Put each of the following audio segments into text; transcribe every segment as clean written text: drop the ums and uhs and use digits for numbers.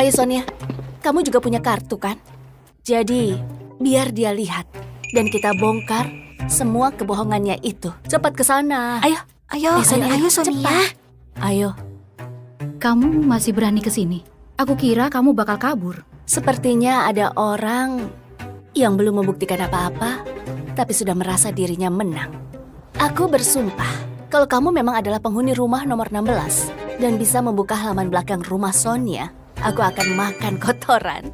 Ayo Sonia, kamu juga punya kartu kan? Jadi, biar dia lihat. Dan kita bongkar semua kebohongannya itu. Cepat ke sana. Ayo. Ayo Sonia. Cepat. Ayo. Kamu masih berani ke sini? Aku kira kamu bakal kabur. Sepertinya ada orang yang belum membuktikan apa-apa, tapi sudah merasa dirinya menang. Aku bersumpah, kalau kamu memang adalah penghuni rumah nomor 16 dan bisa membuka halaman belakang rumah Sonia, aku akan makan kotoran.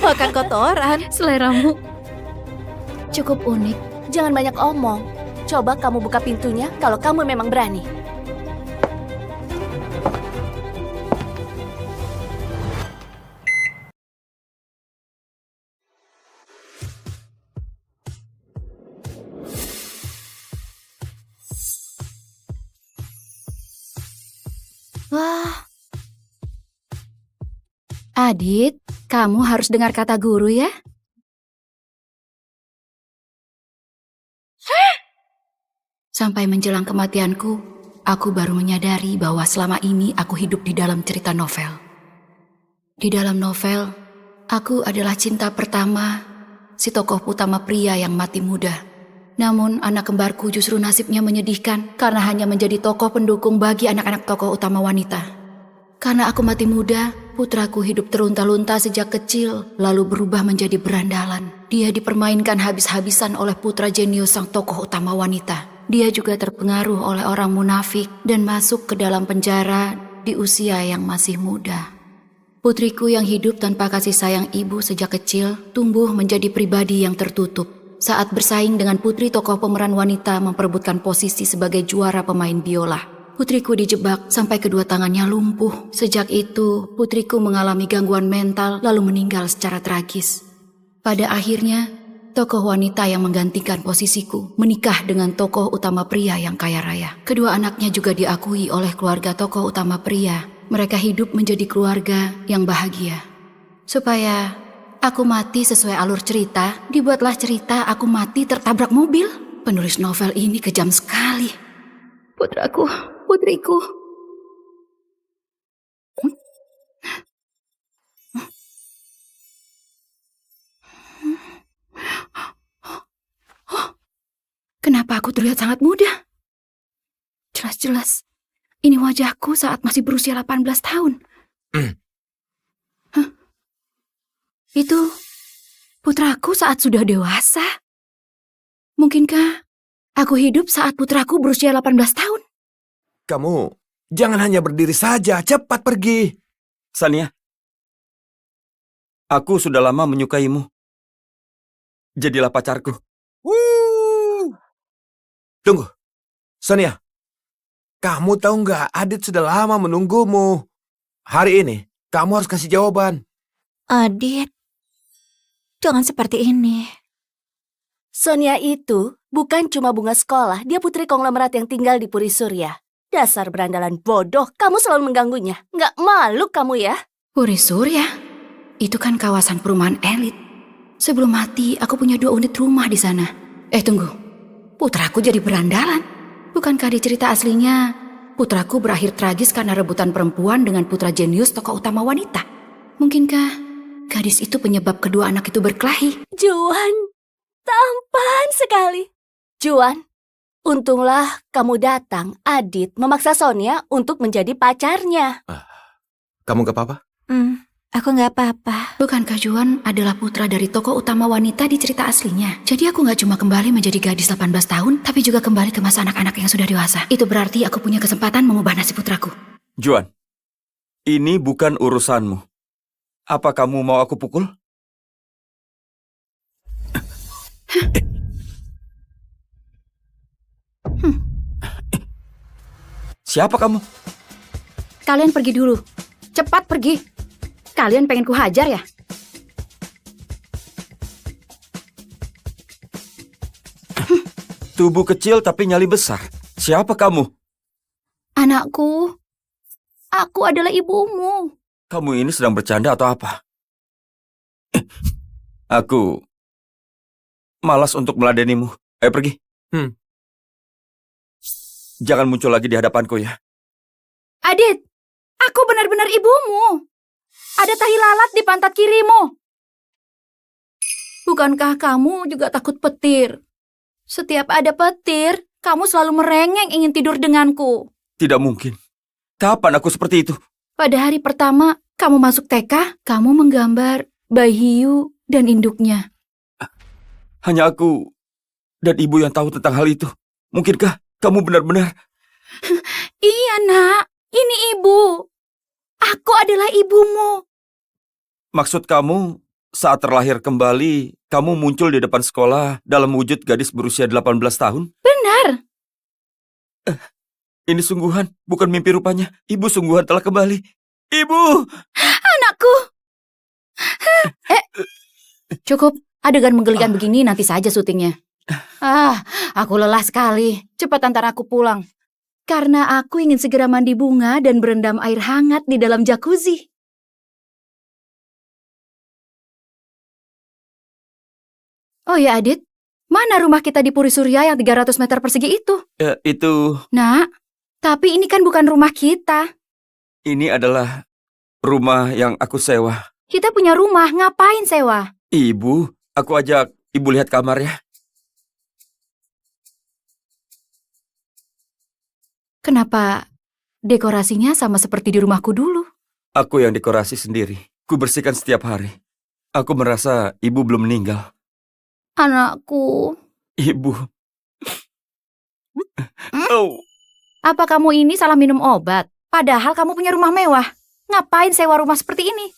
Makan kotoran? Seleramu cukup unik. Jangan banyak omong. Coba kamu buka pintunya kalau kamu memang berani. Wah. Adit, kamu harus dengar kata guru ya. Sampai menjelang kematianku, aku baru menyadari bahwa selama ini aku hidup di dalam cerita novel. Di dalam novel, aku adalah cinta pertama si tokoh utama pria yang mati muda. Namun anak kembarku justru nasibnya menyedihkan karena hanya menjadi tokoh pendukung bagi anak-anak tokoh utama wanita. Karena aku mati muda, putraku hidup terlunta-lunta sejak kecil lalu berubah menjadi berandalan. Dia dipermainkan habis-habisan oleh putra jenius sang tokoh utama wanita. Dia juga terpengaruh oleh orang munafik dan masuk ke dalam penjara di usia yang masih muda. Putriku yang hidup tanpa kasih sayang ibu sejak kecil tumbuh menjadi pribadi yang tertutup. Saat bersaing dengan putri tokoh pemeran wanita memperebutkan posisi sebagai juara pemain biola. Putriku dijebak sampai kedua tangannya lumpuh. Sejak itu, putriku mengalami gangguan mental lalu meninggal secara tragis. Pada akhirnya, tokoh wanita yang menggantikan posisiku menikah dengan tokoh utama pria yang kaya raya. Kedua anaknya juga diakui oleh keluarga tokoh utama pria. Mereka hidup menjadi keluarga yang bahagia. Supaya aku mati sesuai alur cerita, dibuatlah cerita aku mati tertabrak mobil. Penulis novel ini kejam sekali. Putriku. Kenapa aku terlihat sangat muda? Jelas-jelas, ini wajahku saat masih berusia 18 tahun. Hah? Itu putraku saat sudah dewasa? Mungkinkah aku hidup saat putraku berusia 18 tahun? Kamu jangan hanya berdiri saja, cepat pergi. Sania, aku sudah lama menyukaimu. Jadilah pacarku. Tunggu, Sonia. Kamu tahu nggak, Adit sudah lama menunggumu. Hari ini, kamu harus kasih jawaban. Adit, jangan seperti ini. Sonia itu bukan cuma bunga sekolah, dia putri konglomerat yang tinggal di Puri Surya. Dasar berandalan bodoh, kamu selalu mengganggunya. Nggak malu kamu ya? Puri Surya? Itu kan kawasan perumahan elit. Sebelum mati, aku punya 2 unit rumah di sana. Tunggu. Putraku jadi berandalan. Bukankah di cerita aslinya, putraku berakhir tragis karena rebutan perempuan dengan putra jenius tokoh utama wanita? Mungkinkah gadis itu penyebab kedua anak itu berkelahi? Juan, tampan sekali. Juan, untunglah kamu datang. Adit memaksa Sonia untuk menjadi pacarnya. Kamu gak apa-apa? Aku nggak apa-apa. Bukankah Juan adalah putra dari tokoh utama wanita di cerita aslinya? Jadi aku nggak cuma kembali menjadi gadis 18 tahun, tapi juga kembali ke masa anak-anak yang sudah dewasa. Itu berarti aku punya kesempatan mengubah nasib putraku. Juan, ini bukan urusanmu. Apa kamu mau aku pukul? Siapa kamu? Kalian pergi dulu. Cepat pergi. Kalian pengen kuhajar ya? Tubuh kecil tapi nyali besar. Siapa kamu? Anakku. Aku adalah ibumu. Kamu ini sedang bercanda atau apa? Aku malas untuk meladenimu. Ayo pergi. Jangan muncul lagi di hadapanku ya. Adit, aku benar-benar ibumu. Ada tahi lalat di pantat kirimu. Bukankah kamu juga takut petir? Setiap ada petir, kamu selalu merengek ingin tidur denganku. Tidak mungkin. Kapan aku seperti itu? Pada hari pertama kamu masuk TK, kamu menggambar bayi hiu dan induknya. Hanya aku dan ibu yang tahu tentang hal itu. Mungkinkah kamu benar-benar... Iya nak, ini ibu. Aku adalah ibumu. Maksud kamu, saat terlahir kembali, kamu muncul di depan sekolah dalam wujud gadis berusia 18 tahun? Benar. Ini sungguhan, bukan mimpi rupanya. Ibu sungguhan telah kembali. Ibu! Anakku. Cukup, adegan menggelikan begini nanti saja syutingnya. Aku lelah sekali. Cepat antar aku pulang. Karena aku ingin segera mandi bunga dan berendam air hangat di dalam jacuzzi. Oh ya Adit, mana rumah kita di Puri Surya yang 300 meter persegi itu? Itu... Nak, tapi ini kan bukan rumah kita. Ini adalah rumah yang aku sewa. Kita punya rumah, ngapain sewa? Ibu, aku ajak ibu lihat kamarnya. Kenapa dekorasinya sama seperti di rumahku dulu? Aku yang dekorasi sendiri. Ku bersihkan setiap hari. Aku merasa ibu belum meninggal. Anakku. Ibu. Oh. Apa kamu ini salah minum obat? Padahal kamu punya rumah mewah. Ngapain sewa rumah seperti ini?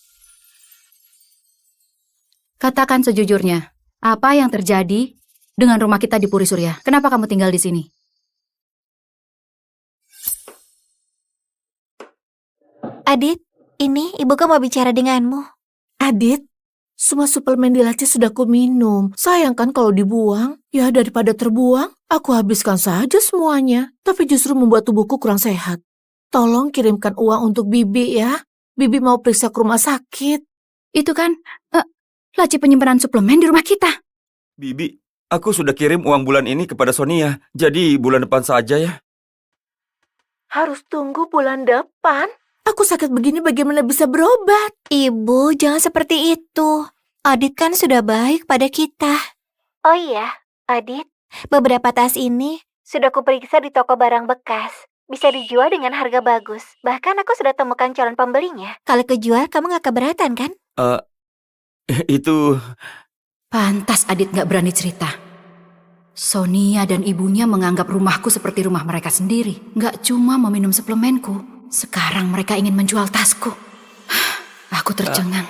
Katakan sejujurnya, apa yang terjadi dengan rumah kita di Puri Surya? Kenapa kamu tinggal di sini? Adit, ini ibuku mau bicara denganmu. Adit, semua suplemen di laci sudah kuminum. Sayang kan kalau dibuang? Ya daripada terbuang, aku habiskan saja semuanya. Tapi justru membuat tubuhku kurang sehat. Tolong kirimkan uang untuk Bibi ya. Bibi mau periksa ke rumah sakit. Itu kan laci penyimpanan suplemen di rumah kita. Bibi, aku sudah kirim uang bulan ini kepada Sonia. Jadi bulan depan saja ya. Harus tunggu bulan depan? Aku sakit begini bagaimana bisa berobat? Ibu, jangan seperti itu. Adit kan sudah baik pada kita. Oh iya, Adit, beberapa tas ini sudah kuperiksa di toko barang bekas. Bisa dijual dengan harga bagus. Bahkan aku sudah temukan calon pembelinya. Kalau kejual, kamu gak keberatan kan? Itu... Pantas Adit gak berani cerita. Sonia dan ibunya menganggap rumahku seperti rumah mereka sendiri. Gak cuma meminum suplemenku. Sekarang mereka ingin menjual tasku. Aku tercengang.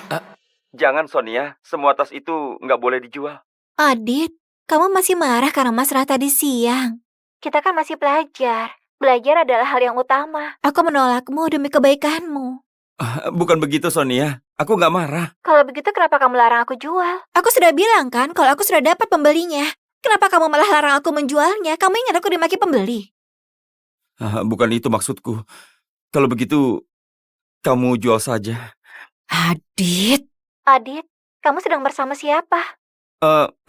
Jangan Sonia, semua tas itu nggak boleh dijual. Adit, kamu masih marah karena Mas Rah tadi siang. Kita kan masih belajar. Belajar adalah hal yang utama. Aku menolakmu demi kebaikanmu. Bukan begitu Sonia, aku nggak marah. Kalau begitu kenapa kamu larang aku jual? Aku sudah bilang kan kalau aku sudah dapat pembelinya. Kenapa kamu malah larang aku menjualnya? Kamu ingat aku dimaki pembeli? Bukan itu maksudku. Kalau begitu, kamu jual saja. Adit. Adit, kamu sedang bersama siapa?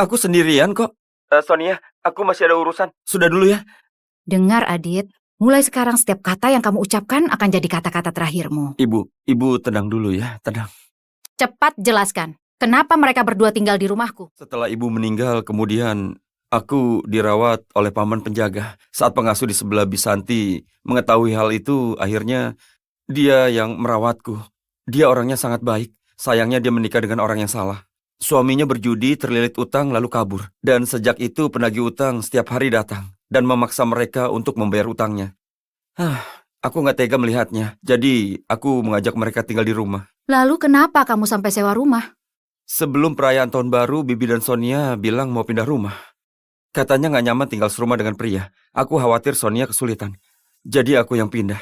Aku sendirian kok. Sonia, aku masih ada urusan. Sudah dulu ya. Dengar Adit, mulai sekarang setiap kata yang kamu ucapkan akan jadi kata-kata terakhirmu. Ibu tenang dulu ya, tenang. Cepat jelaskan, kenapa mereka berdua tinggal di rumahku? Setelah ibu meninggal, kemudian aku dirawat oleh paman penjaga. Saat pengasuh di sebelah Bisanti mengetahui hal itu, akhirnya dia yang merawatku. Dia orangnya sangat baik. Sayangnya dia menikah dengan orang yang salah. Suaminya berjudi, terlilit utang, lalu kabur. Dan sejak itu penagih utang setiap hari datang dan memaksa mereka untuk membayar utangnya. Aku nggak tega melihatnya. Jadi aku mengajak mereka tinggal di rumah. Lalu kenapa kamu sampai sewa rumah? Sebelum perayaan tahun baru, Bibi dan Sonia bilang mau pindah rumah. Katanya nggak nyaman tinggal serumah dengan pria. Aku khawatir Sonia kesulitan. Jadi aku yang pindah.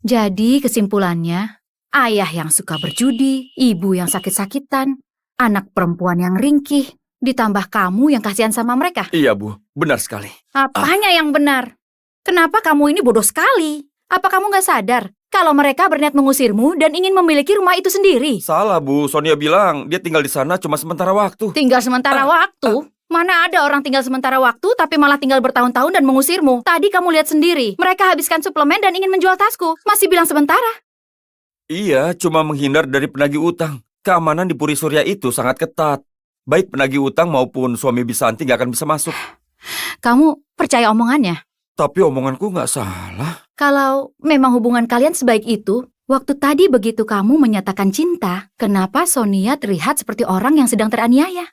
Jadi kesimpulannya, ayah yang suka berjudi, ibu yang sakit-sakitan, anak perempuan yang ringkih, ditambah kamu yang kasihan sama mereka. Iya Bu, benar sekali. Apanya yang benar? Kenapa kamu ini bodoh sekali? Apa kamu nggak sadar kalau mereka berniat mengusirmu dan ingin memiliki rumah itu sendiri? Salah Bu, Sonia bilang dia tinggal di sana cuma sementara waktu. Tinggal sementara waktu? Mana ada orang tinggal sementara waktu tapi malah tinggal bertahun-tahun dan mengusirmu? Tadi kamu lihat sendiri, mereka habiskan suplemen dan ingin menjual tasku. Masih bilang sementara. Iya, cuma menghindar dari penagih utang. Keamanan di Puri Surya itu sangat ketat. Baik penagih utang maupun suami Bisanti nggak akan bisa masuk. Kamu percaya omongannya? Tapi omonganku nggak salah. Kalau memang hubungan kalian sebaik itu, waktu tadi begitu kamu menyatakan cinta, kenapa Sonia terlihat seperti orang yang sedang teraniaya?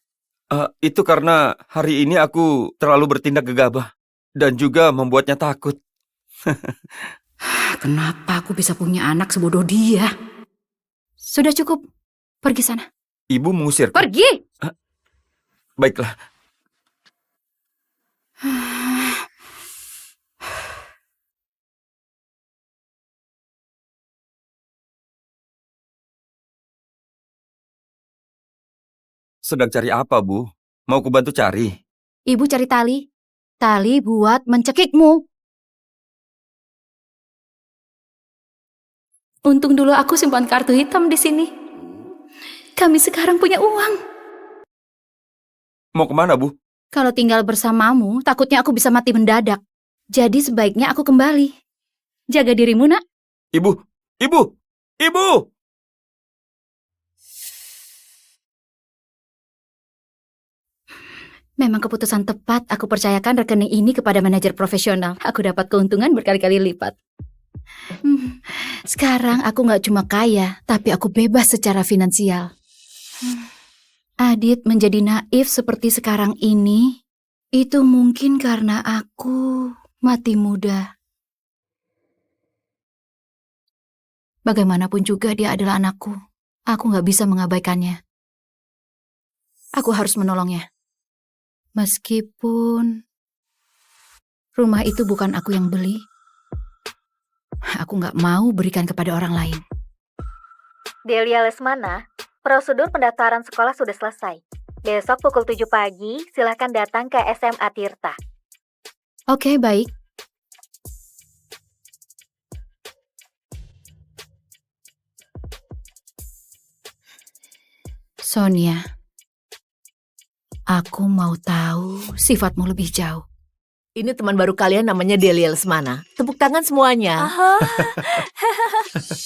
Itu karena hari ini aku terlalu bertindak gegabah. Dan juga membuatnya takut. Kenapa aku bisa punya anak sebodoh dia? Sudah cukup. Pergi sana. Ibu mengusirku. Pergi! Baiklah. Sedang cari apa, Bu? Mau ku bantu cari? Ibu cari tali. Tali buat mencekikmu. Untung dulu aku simpan kartu hitam di sini. Kami sekarang punya uang. Mau kemana, Bu? Kalau tinggal bersamamu, takutnya aku bisa mati mendadak. Jadi sebaiknya aku kembali. Jaga dirimu, nak. Ibu! Ibu! Ibu! Memang keputusan tepat aku percayakan rekening ini kepada manajer profesional. Aku dapat keuntungan berkali-kali lipat. Sekarang aku nggak cuma kaya, tapi aku bebas secara finansial. Adit menjadi naif seperti sekarang ini, itu mungkin karena aku mati muda. Bagaimanapun juga dia adalah anakku. Aku nggak bisa mengabaikannya. Aku harus menolongnya. Meskipun rumah itu bukan aku yang beli, aku nggak mau berikan kepada orang lain. Delia Lesmana, prosedur pendaftaran sekolah sudah selesai. Besok pukul 7 pagi, silakan datang ke SMA Tirta. Oke, baik. Sonia, aku mau tahu sifatmu lebih jauh. Ini teman baru kalian namanya Delia Lesmana. Tepuk tangan semuanya.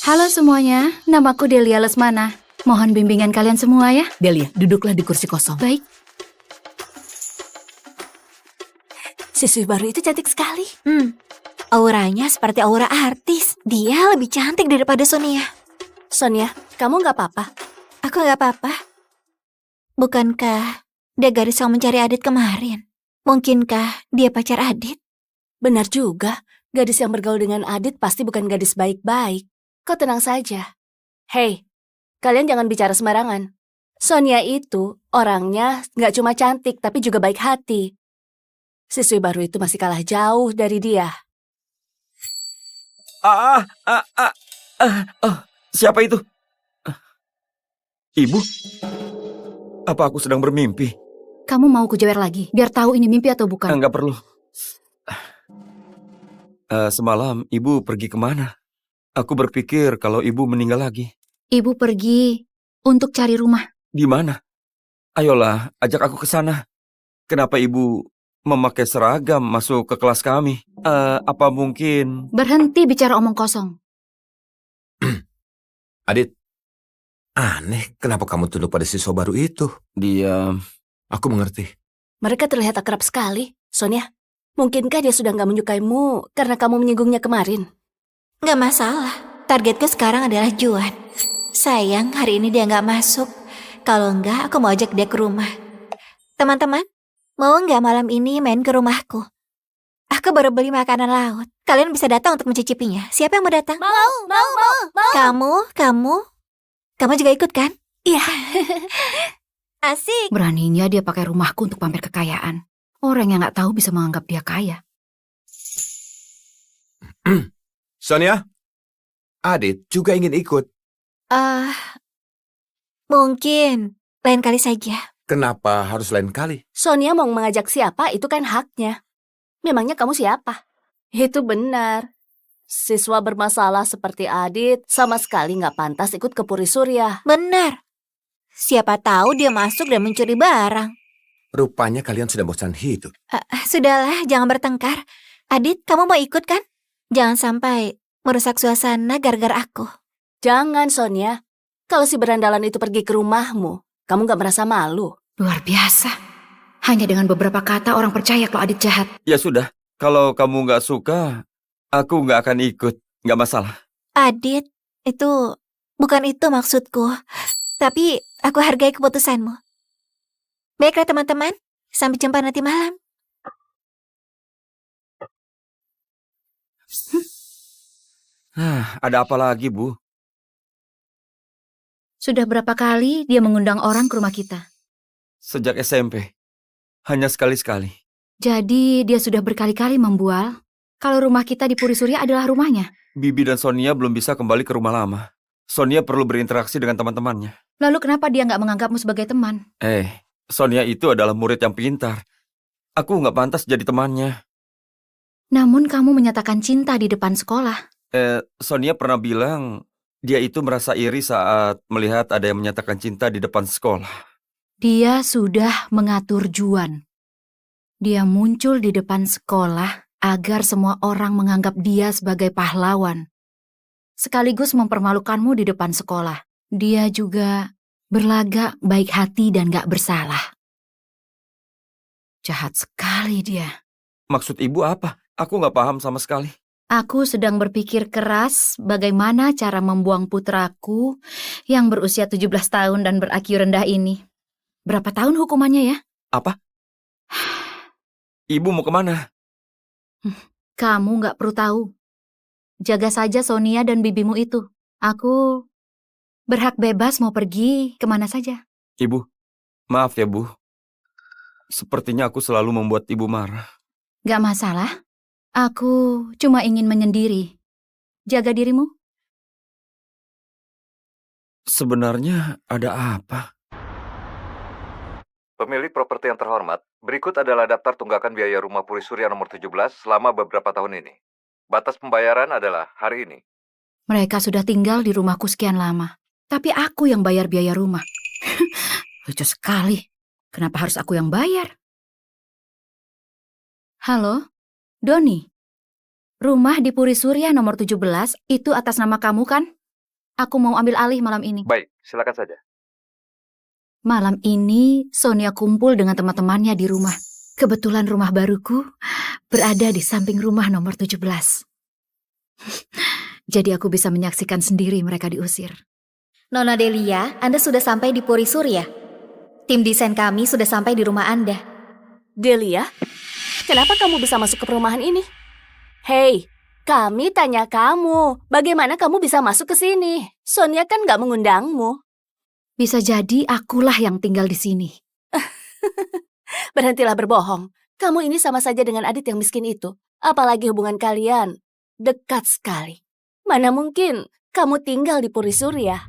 Halo semuanya, namaku Delia Lesmana. Mohon bimbingan kalian semua ya. Delia, duduklah di kursi kosong. Baik. Siswi baru itu cantik sekali. Auranya seperti aura artis. Dia lebih cantik daripada Sonia. Sonia, kamu nggak apa-apa? Aku nggak apa-apa. Bukankah dia gadis yang mencari Adit kemarin? Mungkinkah dia pacar Adit? Benar juga, gadis yang bergaul dengan Adit pasti bukan gadis baik-baik. Kau tenang saja. Hei, kalian jangan bicara sembarangan. Sonia itu orangnya nggak cuma cantik, tapi juga baik hati. Siswi baru itu masih kalah jauh dari dia. Siapa itu? Ibu? Apa aku sedang bermimpi? Kamu mau kujewer lagi, biar tahu ini mimpi atau bukan. Enggak perlu. Semalam ibu pergi kemana? Aku berpikir kalau ibu meninggal lagi. Ibu pergi untuk cari rumah. Di mana? Ayolah, ajak aku ke sana. Kenapa ibu memakai seragam masuk ke kelas kami? Apa mungkin... Berhenti bicara omong kosong. Adit, aneh kenapa kamu tunduk pada siswa baru itu? Dia... Aku mengerti. Mereka terlihat akrab sekali. Sonia, mungkinkah dia sudah nggak menyukaimu karena kamu menyinggungnya kemarin? Nggak masalah. Targetku sekarang adalah Juan. Sayang, hari ini dia nggak masuk. Kalau nggak, aku mau ajak dia ke rumah. Teman-teman, mau nggak malam ini main ke rumahku? Aku baru beli makanan laut. Kalian bisa datang untuk mencicipinya. Siapa yang mau datang? Mau. Kamu juga ikut kan? Iya. Asik. Beraninya dia pakai rumahku untuk pamer kekayaan. Orang yang nggak tahu bisa menganggap dia kaya. Sonia, Adit juga ingin ikut. Mungkin lain kali saja. Kenapa harus lain kali? Sonia mau mengajak siapa, itu kan haknya. Memangnya kamu siapa? Itu benar. Siswa bermasalah seperti Adit sama sekali nggak pantas ikut ke Puri Surya. Benar. Siapa tahu dia masuk dan mencuri barang. Rupanya kalian sudah bosan hidup. Sudahlah, jangan bertengkar. Adit, kamu mau ikut kan? Jangan sampai merusak suasana gara-gara aku. Jangan, Sonia. Kalau si berandalan itu pergi ke rumahmu, kamu nggak merasa malu? Luar biasa. Hanya dengan beberapa kata orang percaya kalau Adit jahat. Ya sudah, kalau kamu nggak suka, aku nggak akan ikut. Nggak masalah. Adit, bukan itu maksudku. Tapi aku hargai keputusanmu. Baiklah teman-teman, sampai jumpa nanti malam. Ada apa lagi, Bu? Sudah berapa kali dia mengundang orang ke rumah kita? Sejak SMP. Hanya sekali-sekali. Jadi dia sudah berkali-kali membual kalau rumah kita di Puri Surya adalah rumahnya. Bibi dan Sonia belum bisa kembali ke rumah lama. Sonia perlu berinteraksi dengan teman-temannya. Lalu kenapa dia nggak menganggapmu sebagai teman? Sonia itu adalah murid yang pintar. Aku nggak pantas jadi temannya. Namun kamu menyatakan cinta di depan sekolah. Sonia pernah bilang dia itu merasa iri saat melihat ada yang menyatakan cinta di depan sekolah. Dia sudah mengatur Juan. Dia muncul di depan sekolah agar semua orang menganggap dia sebagai pahlawan. Sekaligus mempermalukanmu di depan sekolah. Dia juga berlagak baik hati dan gak bersalah. Jahat sekali dia. Maksud ibu apa? Aku nggak paham sama sekali. Aku sedang berpikir keras bagaimana cara membuang putraku yang berusia 17 tahun dan ber-IQ rendah ini. Berapa tahun hukumannya ya? Apa? Ibu mau kemana? Kamu gak perlu tahu. Jaga saja Sonia dan bibimu itu. Aku berhak bebas mau pergi kemana saja. Ibu, maaf ya Bu. Sepertinya aku selalu membuat ibu marah. Gak masalah. Aku cuma ingin menyendiri. Jaga dirimu. Sebenarnya ada apa? Pemilik properti yang terhormat, berikut adalah daftar tunggakan biaya rumah Puri Surya nomor 17 selama beberapa tahun ini. Batas pembayaran adalah hari ini. Mereka sudah tinggal di rumahku sekian lama. Tapi aku yang bayar biaya rumah. Lucu sekali. Kenapa harus aku yang bayar? Halo? Doni, rumah di Puri Surya nomor 17 itu atas nama kamu kan? Aku mau ambil alih malam ini. Baik, silakan saja. Malam ini Sonia kumpul dengan teman-temannya di rumah. Kebetulan rumah baruku berada di samping rumah nomor 17. Jadi aku bisa menyaksikan sendiri mereka diusir. Nona Delia, Anda sudah sampai di Puri Surya. Tim desain kami sudah sampai di rumah Anda. Delia, kenapa kamu bisa masuk ke perumahan ini? Hei, kami tanya kamu, bagaimana kamu bisa masuk ke sini? Sonia kan nggak mengundangmu. Bisa jadi akulah yang tinggal di sini. Berhentilah berbohong. Kamu ini sama saja dengan Adit yang miskin itu. Apalagi hubungan kalian dekat sekali. Mana mungkin kamu tinggal di Puri Surya?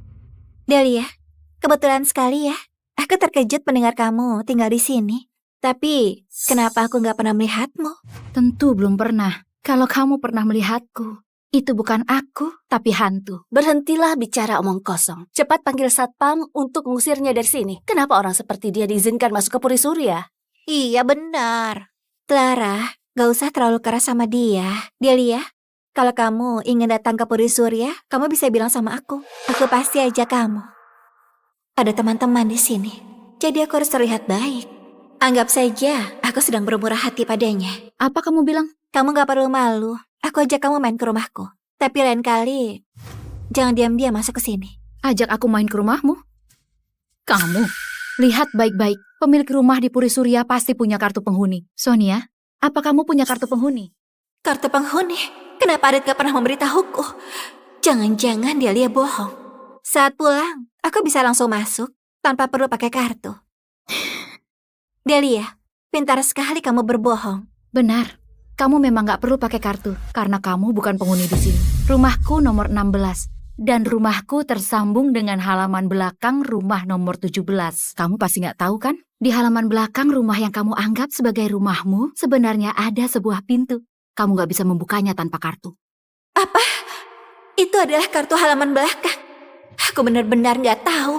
Delia, kebetulan sekali ya. Aku terkejut mendengar kamu tinggal di sini. Tapi, kenapa aku nggak pernah melihatmu? Tentu belum pernah. Kalau kamu pernah melihatku, itu bukan aku, tapi hantu. Berhentilah bicara omong kosong. Cepat panggil satpam untuk mengusirnya dari sini. Kenapa orang seperti dia diizinkan masuk ke Puri Surya? Iya benar. Clara, gak usah terlalu keras sama dia. Delia, kalau kamu ingin datang ke Puri Surya, kamu bisa bilang sama aku. Aku pasti ajak kamu. Ada teman-teman di sini, jadi aku harus terlihat baik. Anggap saja aku sedang bermurah hati padanya. Apa kamu bilang? Kamu gak perlu malu. Aku ajak kamu main ke rumahku. Tapi lain kali, jangan diam-diam masuk ke sini. Ajak aku main ke rumahmu? Kamu, lihat baik-baik. Pemilik rumah di Puri Surya pasti punya kartu penghuni. Sonia, apa kamu punya kartu penghuni? Kartu penghuni? Kenapa Adit gak pernah memberitahuku? Jangan-jangan dia bohong. Saat pulang, aku bisa langsung masuk tanpa perlu pakai kartu. Delia, pintar sekali kamu berbohong. Benar, kamu memang gak perlu pakai kartu karena kamu bukan penghuni di sini. Rumahku nomor 16 dan rumahku tersambung dengan halaman belakang rumah nomor 17. Kamu pasti gak tahu kan? Di halaman belakang rumah yang kamu anggap sebagai rumahmu sebenarnya ada sebuah pintu. Kamu gak bisa membukanya tanpa kartu. Apa? Itu adalah kartu halaman belakang. Aku benar-benar gak tahu.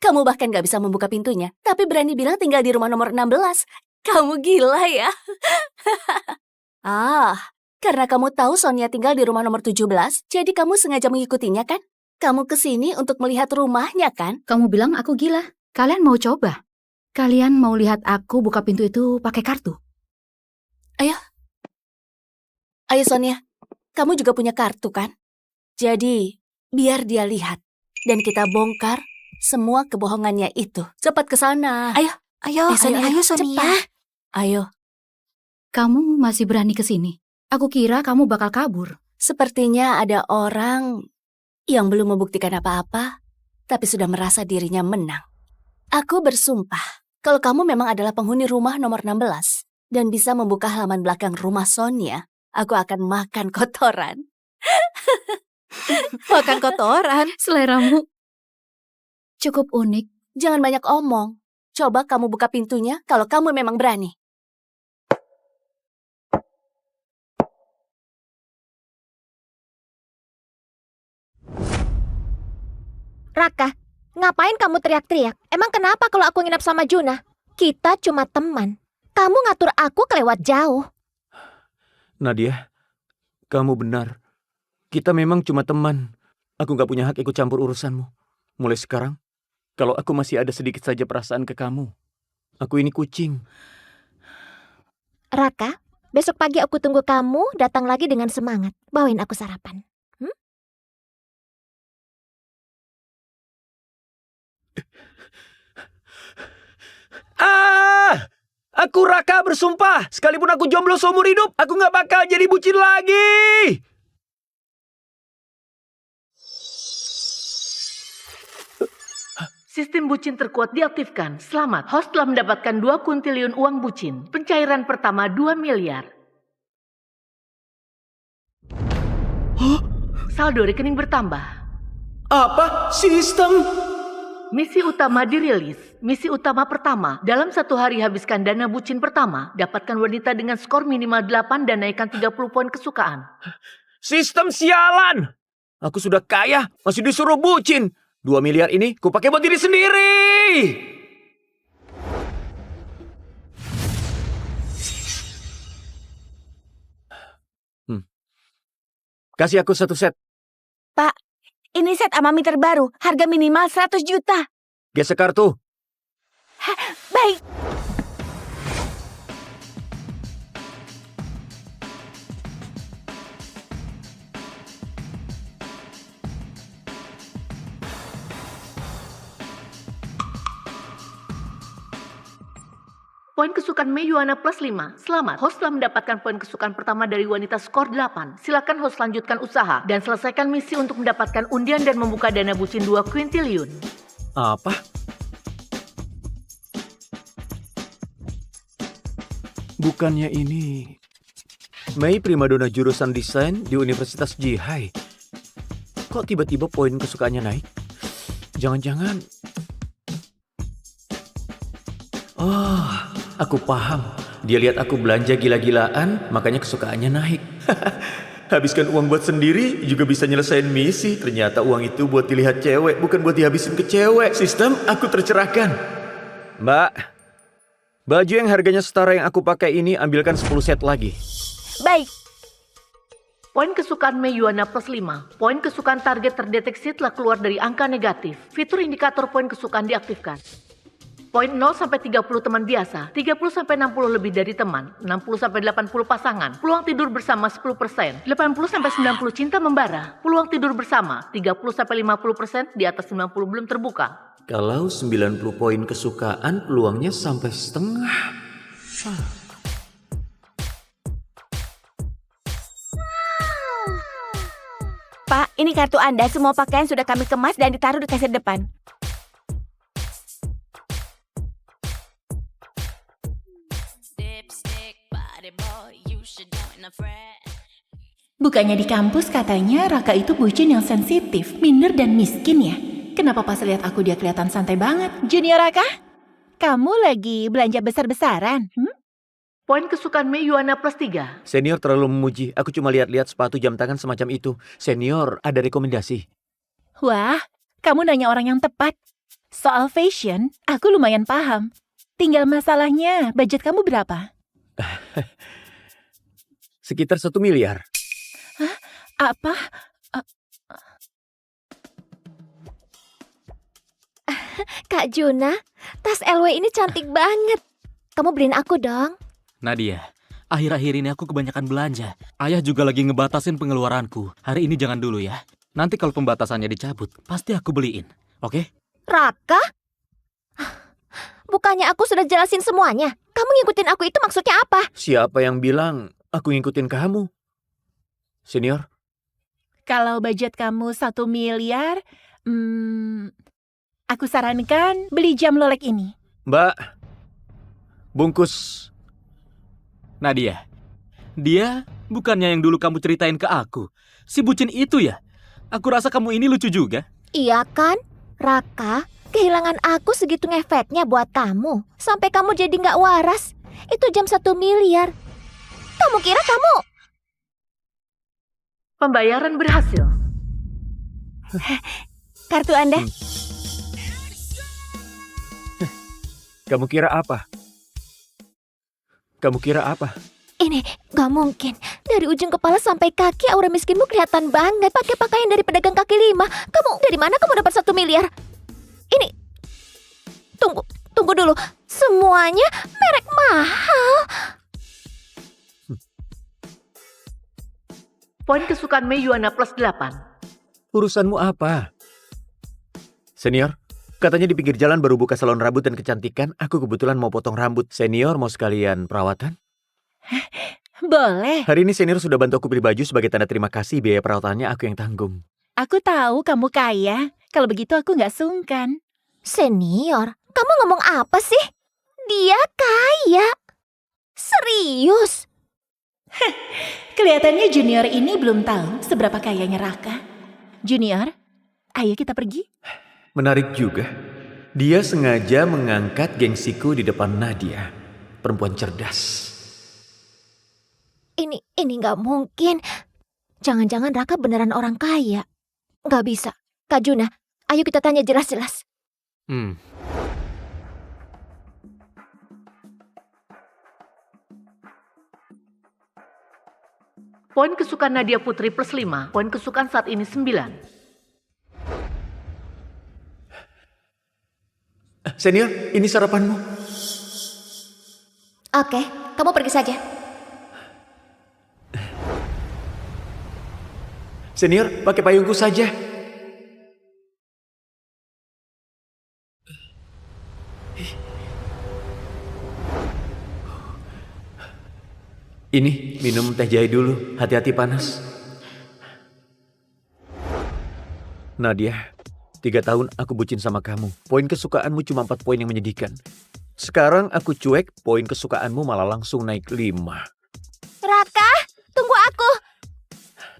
Kamu bahkan gak bisa membuka pintunya, tapi berani bilang tinggal di rumah nomor 16. Kamu gila ya? Karena kamu tahu Sonia tinggal di rumah nomor 17, jadi kamu sengaja mengikutinya kan? Kamu kesini untuk melihat rumahnya kan? Kamu bilang aku gila. Kalian mau coba? Kalian mau lihat aku buka pintu itu pakai kartu? Ayo Sonia, kamu juga punya kartu kan? Jadi, biar dia lihat. Dan kita bongkar semua kebohongannya itu. Cepat ke sana. Ayo. Ayo, Sonia, ayo Sonia. cepat. Ayo. Kamu masih berani ke sini? Aku kira kamu bakal kabur. Sepertinya ada orang yang belum membuktikan apa-apa, tapi sudah merasa dirinya menang. Aku bersumpah, kalau kamu memang adalah penghuni rumah nomor 16 dan bisa membuka halaman belakang rumah Sonia, aku akan makan kotoran. Makan kotoran. Seleramu cukup unik. Jangan banyak omong. Coba kamu buka pintunya kalau kamu memang berani. Raka, ngapain kamu teriak-teriak? Emang kenapa kalau aku nginap sama Juna? Kita cuma teman. Kamu ngatur aku kelewat jauh. Nadia, kamu benar. Kita memang cuma teman. Aku gak punya hak ikut campur urusanmu. Mulai sekarang, kalau aku masih ada sedikit saja perasaan ke kamu, aku ini kucing. Raka, besok pagi aku tunggu kamu datang lagi dengan semangat. Bawain aku sarapan. Aku Raka bersumpah, sekalipun aku jomblo seumur hidup, aku gak bakal jadi bucin lagi. Sistem bucin terkuat diaktifkan. Selamat, host telah mendapatkan 2 kuintiliun uang bucin. Pencairan pertama 2 miliar. Saldo rekening bertambah. Apa? Sistem? Misi utama dirilis. Misi utama pertama, dalam 1 hari habiskan dana bucin pertama. Dapatkan wanita dengan skor minimal 8 dan naikkan 30 poin kesukaan. Sistem sialan! Aku sudah kaya, masih disuruh bucin. 2 miliar ini ku pakai buat diri sendiri. Kasih aku 1 set. Pak, ini set Amami terbaru. Harga minimal 100 juta. Gesek kartu. Baik. Poin kesukaan Meyuana plus 5. Selamat, host telah mendapatkan poin kesukaan pertama dari wanita skor 8. Silakan host lanjutkan usaha dan selesaikan misi untuk mendapatkan undian dan membuka dana bucin 2 kuintiliun. Apa? Bukannya ini Mei primadona jurusan desain di Universitas Jihai. Kok tiba-tiba poin kesukaannya naik? Jangan-jangan... Oh, aku paham. Dia lihat aku belanja gila-gilaan, makanya kesukaannya naik. Habiskan uang buat sendiri juga bisa nyelesain misi. Ternyata uang itu buat dilihat cewek, bukan buat dihabisin ke cewek. Sistem, aku tercerahkan. Mbak, baju yang harganya setara yang aku pakai ini ambilkan 10 set lagi. Baik. Poin kesukaan Meyuana plus 5. Poin kesukaan target terdeteksi telah keluar dari angka negatif. Fitur indikator poin kesukaan diaktifkan. Poin 0 sampai 30 teman biasa, 30 sampai 60 lebih dari teman, 60 sampai 80 pasangan, peluang tidur bersama 10%, 80 sampai 90 cinta membara, peluang tidur bersama 30 sampai 50%, di atas 90 belum terbuka. Kalau 90 poin kesukaan, peluangnya sampai setengah. Pak, ini kartu Anda. Semua pakaian sudah kami kemas dan ditaruh di kasir depan. Bukannya di kampus katanya Raka itu bucin yang sensitif, minder dan miskin ya? Kenapa pas lihat aku dia kelihatan santai banget? Junior Raka, kamu lagi belanja besar-besaran? Poin kesukaan Meyuana plus 3. Senior terlalu memuji. Aku cuma lihat-lihat sepatu jam tangan semacam itu. Senior, ada rekomendasi? Wah, kamu nanya orang yang tepat. Soal fashion, aku lumayan paham. Tinggal masalahnya, budget kamu berapa? Sekitar 1 miliar. Apa? Kak Juna, tas LW ini cantik banget. Kamu beliin aku dong. Nadia, akhir-akhir ini aku kebanyakan belanja. Ayah juga lagi ngebatasin pengeluaranku. Hari ini jangan dulu ya. Nanti kalau pembatasannya dicabut, pasti aku beliin. Oke? Raka? Bukannya aku sudah jelasin semuanya? Kamu ngikutin aku itu maksudnya apa? Siapa yang bilang aku ngikutin kamu? Senior, Kalau budget kamu 1 miliar, aku sarankan beli jam Lolek ini. Mbak. Bungkus. Nadia, dia bukannya yang dulu kamu ceritain ke aku. Si bucin itu ya? Aku rasa kamu ini lucu juga. Iya kan? Raka, kehilangan aku segitu ngefeknya buat kamu. Sampai kamu jadi nggak waras. Itu jam 1 miliar. Kamu kira kamu... Pembayaran berhasil. Kartu Anda? Kamu kira apa? Kamu kira apa? Ini nggak mungkin. Dari ujung kepala sampai kaki aura miskinmu kelihatan banget. Pakai pakaian dari pedagang kaki lima. Kamu dari mana kamu dapat 1 miliar? Ini... Tunggu dulu. Semuanya merek mahal. Poin kesukaan Mei Yuana plus 8. Urusanmu apa? Senior, katanya di pinggir jalan baru buka salon rambut dan kecantikan. Aku kebetulan mau potong rambut. Senior mau sekalian perawatan? Boleh. Hari ini senior sudah bantu aku beli baju sebagai tanda terima kasih. Biaya perawatannya aku yang tanggung. Aku tahu kamu kaya. Kalau begitu aku nggak sungkan. Senior, kamu ngomong apa sih? Dia kaya. Serius? Kelihatannya Junior ini belum tahu seberapa kayanya Raka. Junior, ayo kita pergi. Menarik juga. Dia sengaja mengangkat gengsiku di depan Nadia. Perempuan cerdas. Ini nggak mungkin. Jangan-jangan Raka beneran orang kaya. Nggak bisa. Kak Juna, ayo kita tanya jelas-jelas. Poin kesukaan Nadia Putri plus 5. Poin kesukaan saat ini 9. Senior, ini sarapanmu. Oke, kamu pergi saja. Senior, pakai payungku saja. Ini, minum teh jahe dulu. Hati-hati panas. Nadia, 3 tahun aku bucin sama kamu. Poin kesukaanmu cuma 4 poin yang menyedihkan. Sekarang aku cuek, poin kesukaanmu malah langsung naik 5. Raka, tunggu aku.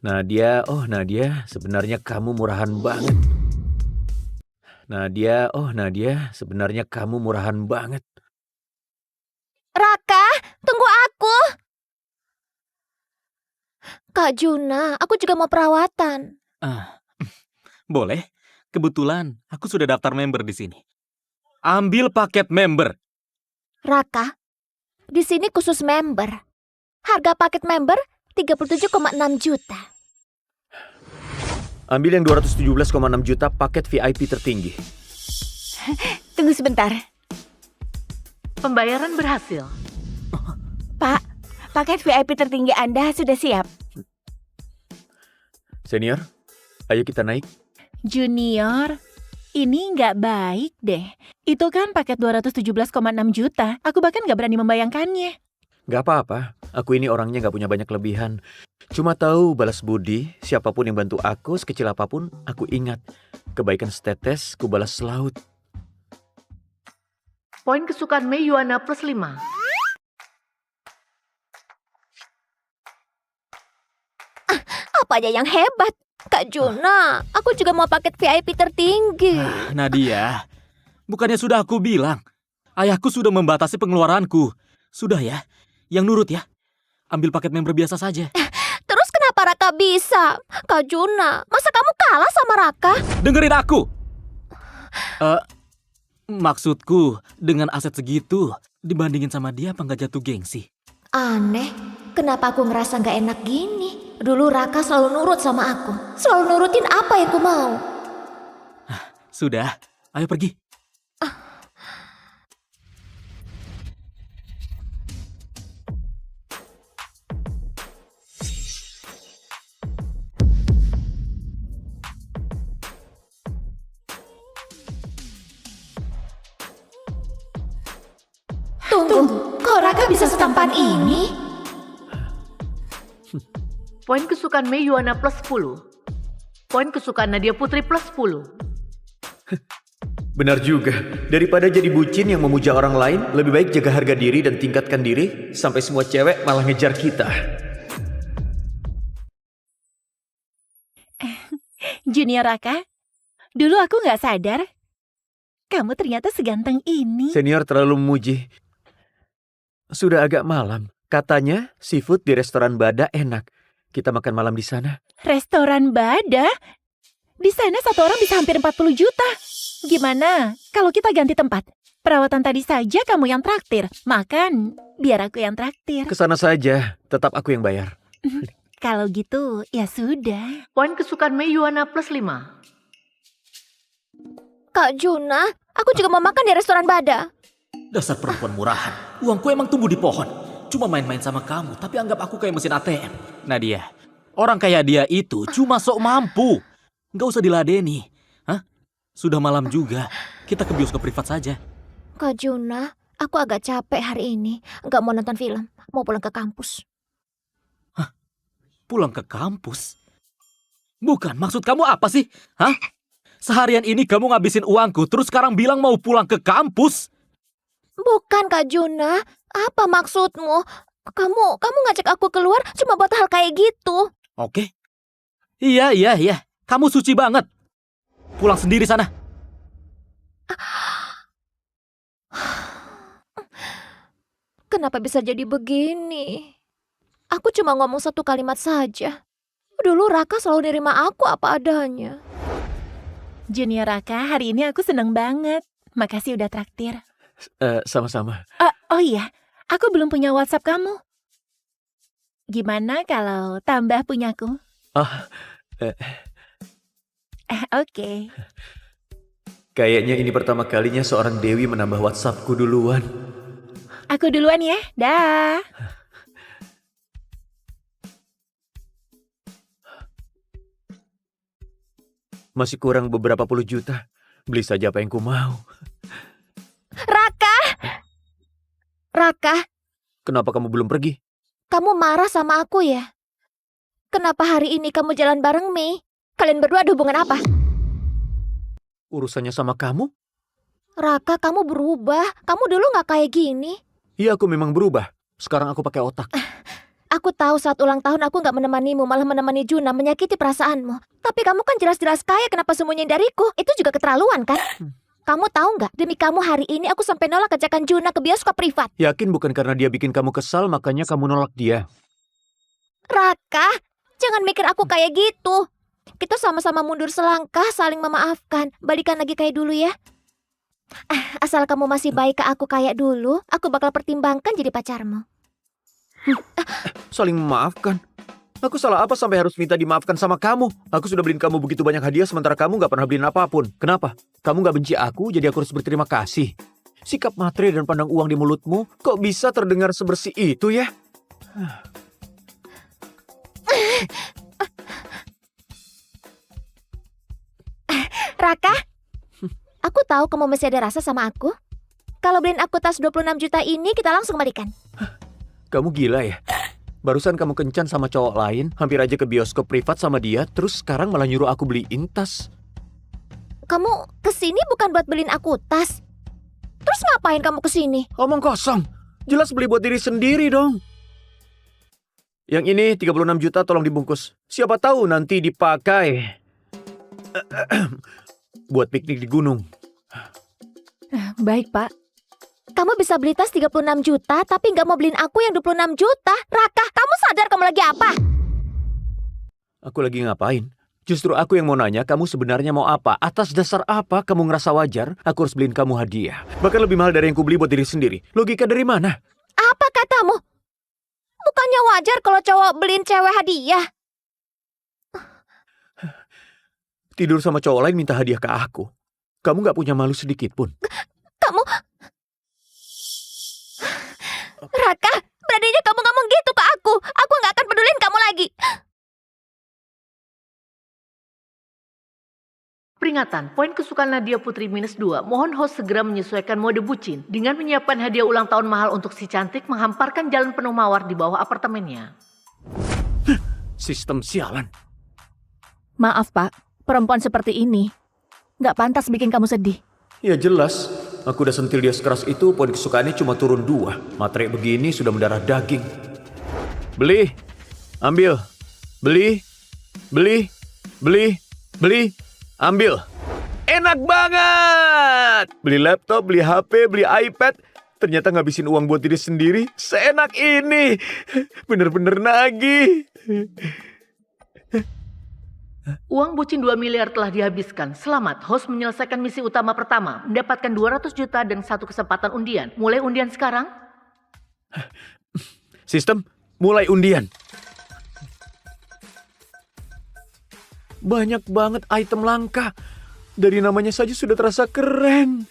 Nadia, oh Nadia, sebenarnya kamu murahan banget. Nadia, oh Nadia, sebenarnya kamu murahan banget. Raka, tunggu aku. Kak Juna, aku juga mau perawatan. Boleh. Kebetulan aku sudah daftar member di sini. Ambil paket member. Raka, di sini khusus member. Harga paket member 37,6 juta. Ambil yang 217,6 juta paket VIP tertinggi. Tunggu sebentar. Pembayaran berhasil. Pak, paket VIP tertinggi Anda sudah siap. Senior, ayo kita naik. Junior, ini nggak baik deh. Itu kan paket 217,6 juta. Aku bahkan nggak berani membayangkannya. Gak apa-apa, aku ini orangnya gak punya banyak kelebihan. Cuma tahu balas budi, siapapun yang bantu aku, sekecil apapun, aku ingat. Kebaikan setetes, ku balas selaut. Poin kesukaan Mei Yuana plus 5. Apa aja yang hebat? Kak Juna, aku juga mau paket VIP tertinggi. Nadia, bukannya sudah aku bilang. Ayahku sudah membatasi pengeluaranku. Sudah ya, yang nurut ya. Ambil paket member biasa saja. Terus kenapa Raka bisa? Kak Juna, masa kamu kalah sama Raka? Dengerin aku. Maksudku, dengan aset segitu, dibandingin sama dia apa nggak jatuh gengsi? Aneh, Kenapa aku ngerasa gak enak gini? Dulu Raka selalu nurut sama aku. Selalu nurutin apa yang ku mau. Sudah, ayo pergi. Tunggu, kok Raka bisa setampan ini? Poin kesukaan Mei Yuana plus 10. Poin kesukaan Nadia Putri plus 10. Benar juga. Daripada jadi bucin yang memuja orang lain, lebih baik jaga harga diri dan tingkatkan diri sampai semua cewek malah ngejar kita. Junior Raka, dulu aku nggak sadar. Kamu ternyata seganteng ini. Senior terlalu memuji. Sudah agak malam. Katanya seafood di restoran Bada enak. Kita makan malam di sana. Restoran Bada? Di sana satu orang bisa hampir 40 juta. Gimana kalau kita ganti tempat? Perawatan tadi saja kamu yang traktir. Makan, biar aku yang traktir. Kesana saja, tetap aku yang bayar. Kalau gitu, ya sudah. Poin kesukaan Mei Yuana plus 5. Kak Juna, aku juga mau makan di restoran Bada. Dasar perempuan murahan. Uangku emang tumbuh di pohon. Cuma main-main sama kamu, tapi anggap aku kayak mesin ATM. Nadia, orang kayak dia itu cuma sok mampu. Nggak usah diladeni. Hah? Sudah malam juga. Kita ke bioskop privat saja. Kak Juna, aku agak capek hari ini. Nggak mau nonton film, mau pulang ke kampus. Pulang ke kampus? Bukan, maksud kamu apa sih? Hah? Seharian ini kamu ngabisin uangku, terus sekarang bilang mau pulang ke kampus? Bukan Kak Juna, apa maksudmu? Kamu ngajak aku keluar cuma buat hal kayak gitu. Oke. Iya. Kamu suci banget. Pulang sendiri sana. Kenapa bisa jadi begini? Aku cuma ngomong satu kalimat saja. Dulu Raka selalu nerima aku apa adanya. Junior Raka, hari ini aku seneng banget. Makasih udah traktir. Sama-sama. Oh iya, aku belum punya WhatsApp kamu. Gimana kalau tambah punyaku? Oke. Kayaknya ini pertama kalinya seorang Dewi menambah WhatsAppku duluan. Aku duluan ya. Dah. Masih kurang beberapa puluh juta. Beli saja apa yang ku mau. Raka, Kenapa kamu belum pergi? kamu marah sama aku ya? Kenapa hari ini kamu jalan bareng Mei? Kalian berdua ada hubungan apa? Urusannya sama kamu? Raka, kamu berubah. Kamu dulu gak kayak gini. Iya, aku memang berubah. Sekarang aku pakai otak. Aku tahu saat ulang tahun aku gak menemanimu, malah menemani Juna, menyakiti perasaanmu. Tapi kamu kan jelas-jelas kaya, kenapa sembunyiin dariku? Itu juga keterlaluan kan? Kamu tahu nggak? Demi kamu hari ini aku sampai nolak ajakan Juna ke bioskop privat. Yakin bukan karena dia bikin kamu kesal, makanya kamu nolak dia? Raka, jangan mikir aku kayak gitu. Kita sama-sama mundur selangkah, saling memaafkan. Balikan lagi kayak dulu ya. Asal kamu masih baik ke aku kayak dulu, aku bakal pertimbangkan jadi pacarmu. Saling memaafkan? Aku salah apa sampai harus minta dimaafkan sama kamu? Aku sudah beliin kamu begitu banyak hadiah sementara kamu gak pernah beliin apapun. Kenapa? Kamu gak benci aku, jadi aku harus berterima kasih. Sikap matre dan pandang uang di mulutmu kok bisa terdengar sebersih itu ya? Raka, aku tahu kamu masih ada rasa sama aku. Kalau beliin aku tas 26 juta ini, kita langsung balikan. Kamu gila ya? Barusan kamu kencan sama cowok lain, hampir aja ke bioskop privat sama dia, terus sekarang malah nyuruh aku beliin tas. Kamu kesini bukan buat beliin aku tas. Terus ngapain kamu kesini? Omong kosong. Jelas beli buat diri sendiri dong. Yang ini 36 juta tolong dibungkus. Siapa tahu nanti dipakai buat piknik di gunung. Baik, Pak. Kamu bisa beli tas 36 juta, tapi nggak mau beliin aku yang 26 juta. Raka, kamu sadar kamu lagi apa? Aku lagi ngapain? Justru aku yang mau nanya, kamu sebenarnya mau apa? Atas dasar apa kamu ngerasa wajar aku harus beliin kamu hadiah? Bahkan lebih mahal dari yang ku beli buat diri sendiri. Logika dari mana? Apa katamu? Bukannya wajar kalau cowok beliin cewek hadiah? Tidur sama cowok lain minta hadiah ke aku. Kamu nggak punya malu sedikit pun. Kamu... Raka, beraninya kamu ngomong gitu ke aku. Aku nggak akan pedulin kamu lagi. Peringatan, poin kesukaan Nadia Putri -2. Mohon host segera menyesuaikan mode bucin dengan menyiapkan hadiah ulang tahun mahal untuk si cantik menghamparkan jalan penuh mawar di bawah apartemennya. Sistem sialan. Maaf, Pak. Perempuan seperti ini nggak pantas bikin kamu sedih. Ya jelas. Aku udah sentil dia sekeras itu, poin kesukaannya cuma turun 2. Materai begini sudah mendarah daging. Beli. Ambil. Beli. Beli. Beli. Beli. Ambil. Enak banget. Beli laptop, beli HP, beli iPad. Ternyata ngabisin uang buat diri sendiri. Seenak ini. Bener-bener nagih. Uang bucin 2 miliar telah dihabiskan. Selamat, host menyelesaikan misi utama pertama. Mendapatkan 200 juta dan 1 kesempatan undian. Mulai undian sekarang. Sistem, mulai undian. Banyak banget item langka. Dari namanya saja sudah terasa keren.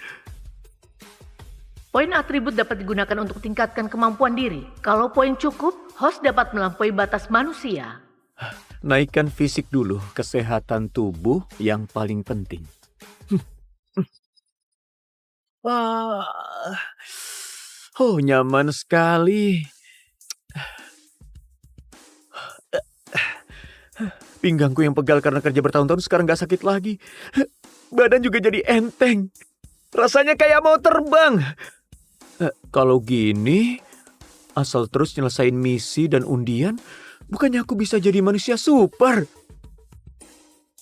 Poin atribut dapat digunakan untuk tingkatkan kemampuan diri. Kalau poin cukup, host dapat melampaui batas manusia. Naikkan fisik dulu, kesehatan tubuh yang paling penting. Oh, nyaman sekali. Pinggangku yang pegal karena kerja bertahun-tahun sekarang gak sakit lagi. Badan juga jadi enteng. Rasanya kayak mau terbang. Kalau gini, asal terus nyelesain misi dan undian, bukannya aku bisa jadi manusia super?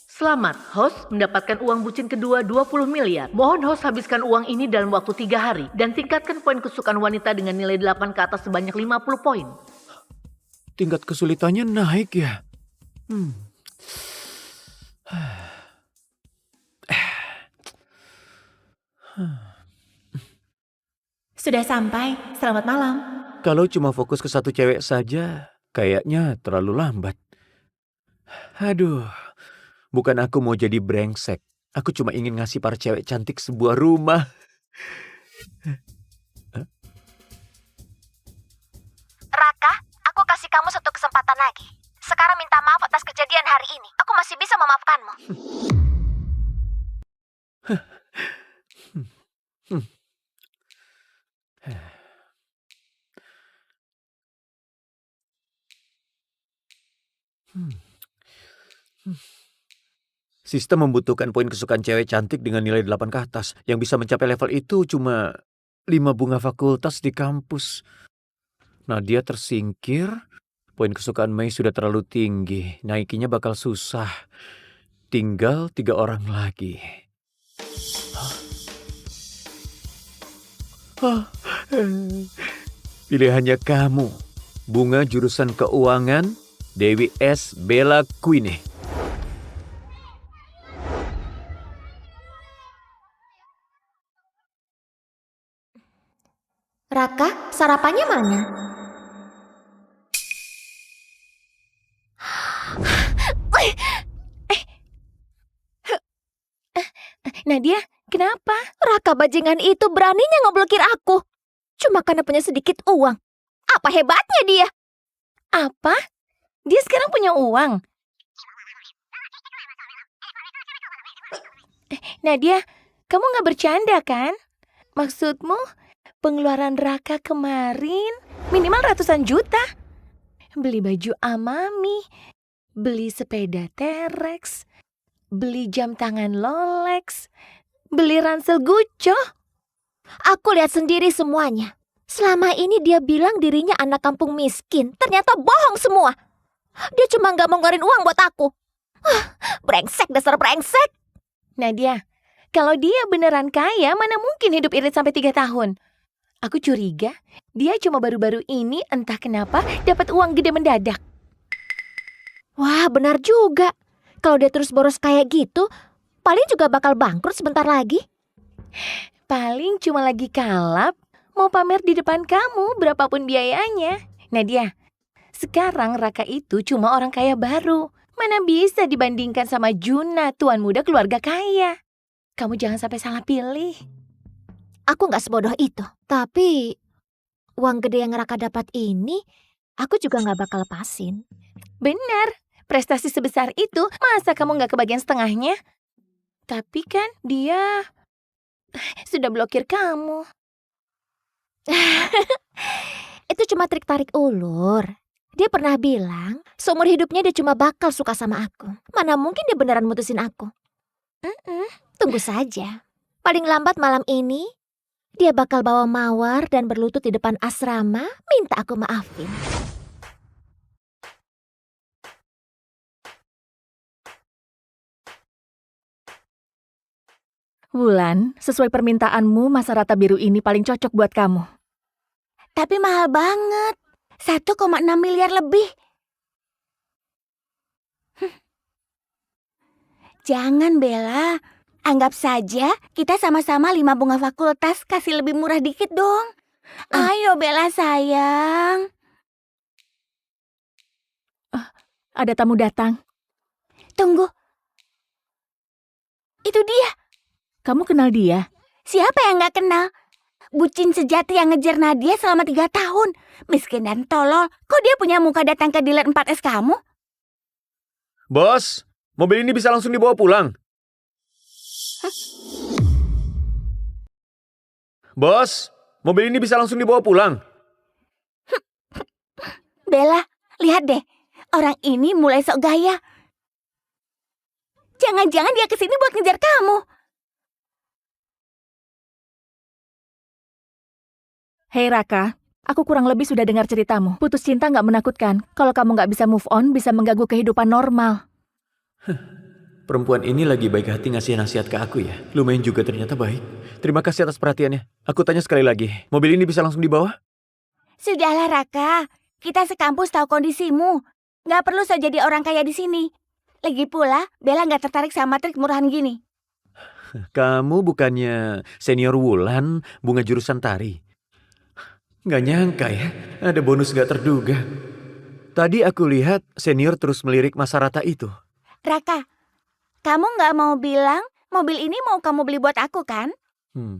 Selamat, host mendapatkan uang bucin kedua 20 miliar. Mohon host habiskan uang ini dalam waktu 3 hari. Dan tingkatkan poin kesukaan wanita dengan nilai 8 ke atas sebanyak 50 poin. Tingkat kesulitannya naik ya? Sudah sampai, selamat malam. Kalau cuma fokus ke satu cewek saja, kayaknya terlalu lambat. Aduh, bukan aku mau jadi brengsek. Aku cuma ingin ngasih para cewek cantik sebuah rumah. Raka, aku kasih kamu 1 kesempatan lagi. Sekarang minta maaf atas kejadian hari ini. Aku masih bisa memaafkanmu. Sistem membutuhkan poin kesukaan cewek cantik dengan nilai 8 ke atas. Yang bisa mencapai level itu cuma 5 bunga fakultas di kampus. Nadia tersingkir. Poin kesukaan Mei sudah terlalu tinggi. Naikinya bakal susah. Tinggal 3 orang lagi. Pilihannya kamu. Bunga jurusan keuangan, Dewi S. Bella Queen. Raka, sarapannya mana? Nadia, kenapa? Raka bajingan itu beraninya ngeblokir aku. Cuma karena punya sedikit uang. Apa hebatnya dia? Apa? Dia sekarang punya uang. Nadia, kamu gak bercanda kan? Maksudmu, pengeluaran Raka kemarin minimal ratusan juta. Beli baju Amami, beli sepeda T-Rex, beli jam tangan Rolex, beli ransel Gucci. Aku lihat sendiri semuanya. Selama ini dia bilang dirinya anak kampung miskin. Ternyata bohong semua. Dia cuma gak mau ngeluarin uang buat aku. Brengsek, dasar brengsek. Nadia, kalau dia beneran kaya, mana mungkin hidup irit sampai 3 tahun? Aku curiga, dia cuma baru-baru ini entah kenapa dapat uang gede mendadak. Wah, benar juga. Kalau dia terus boros kayak gitu, paling juga bakal bangkrut sebentar lagi. Paling cuma lagi kalap, mau pamer di depan kamu berapapun biayanya. Nadia, Sekarang Raka itu cuma orang kaya baru. Mana bisa dibandingkan sama Juna, tuan muda keluarga kaya. Kamu jangan sampai salah pilih. Aku nggak sebodoh itu. Tapi uang gede yang Raka dapat ini, aku juga nggak bakal lepasin. Benar, prestasi sebesar itu, masa kamu nggak kebagian setengahnya? Tapi kan dia sudah blokir kamu. Itu cuma trik tarik ulur. Dia pernah bilang, seumur hidupnya dia cuma bakal suka sama aku. Mana mungkin dia beneran mutusin aku? Tunggu saja. Paling lambat malam ini, dia bakal bawa mawar dan berlutut di depan asrama, minta aku maafin. Wulan, sesuai permintaanmu, masa rata biru ini paling cocok buat kamu. Tapi mahal banget. 1,6 miliar lebih. Jangan, Bella. Anggap saja kita sama-sama 5 bunga fakultas, kasih lebih murah dikit dong. Ayo Bella sayang. Ada tamu datang. Tunggu. Itu dia. Kamu kenal dia? Siapa yang gak kenal? Bucin sejati yang ngejar Nadia selama 3 tahun. Miskin dan tolol. Kok dia punya muka datang ke dealer 4S kamu? Bos, mobil ini bisa langsung dibawa pulang. Bos, mobil ini bisa langsung dibawa pulang. Bella, lihat deh. Orang ini mulai sok gaya. Jangan-jangan dia kesini buat ngejar kamu. Hei Raka, aku kurang lebih sudah dengar ceritamu. Putus cinta nggak menakutkan. Kalau kamu nggak bisa move on, bisa mengganggu kehidupan normal. Perempuan ini lagi baik hati ngasih nasihat ke aku ya. Lumayan juga ternyata baik. Terima kasih atas perhatiannya. Aku tanya sekali lagi, mobil ini bisa langsung dibawa? Sudahlah Raka, kita sekampus tahu kondisimu. Nggak perlu so jadi orang kaya di sini. Lagi pula, Bella nggak tertarik sama trik murahan gini. Kamu bukannya senior Wulan, bunga jurusan tari? Nggak nyangka ya, ada bonus nggak terduga. Tadi aku lihat senior terus melirik Masa Rata itu. Raka, kamu nggak mau bilang mobil ini mau kamu beli buat aku kan?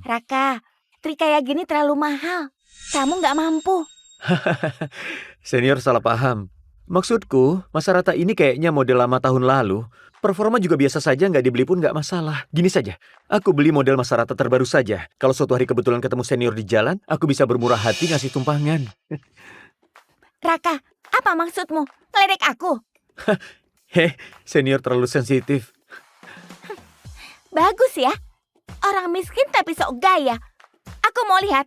Raka, trik kayak gini terlalu mahal. Kamu nggak mampu. Senior salah paham. Maksudku, Masa Rata ini kayaknya model lama tahun lalu. Performa juga biasa saja, nggak dibeli pun nggak masalah. Gini saja, aku beli model Masa Rata terbaru saja. Kalau suatu hari kebetulan ketemu senior di jalan, aku bisa bermurah hati ngasih tumpangan. Raka, apa maksudmu? Ngeledek aku? Heh, senior terlalu sensitif. Bagus ya. Orang miskin tapi sok gaya. Aku mau lihat.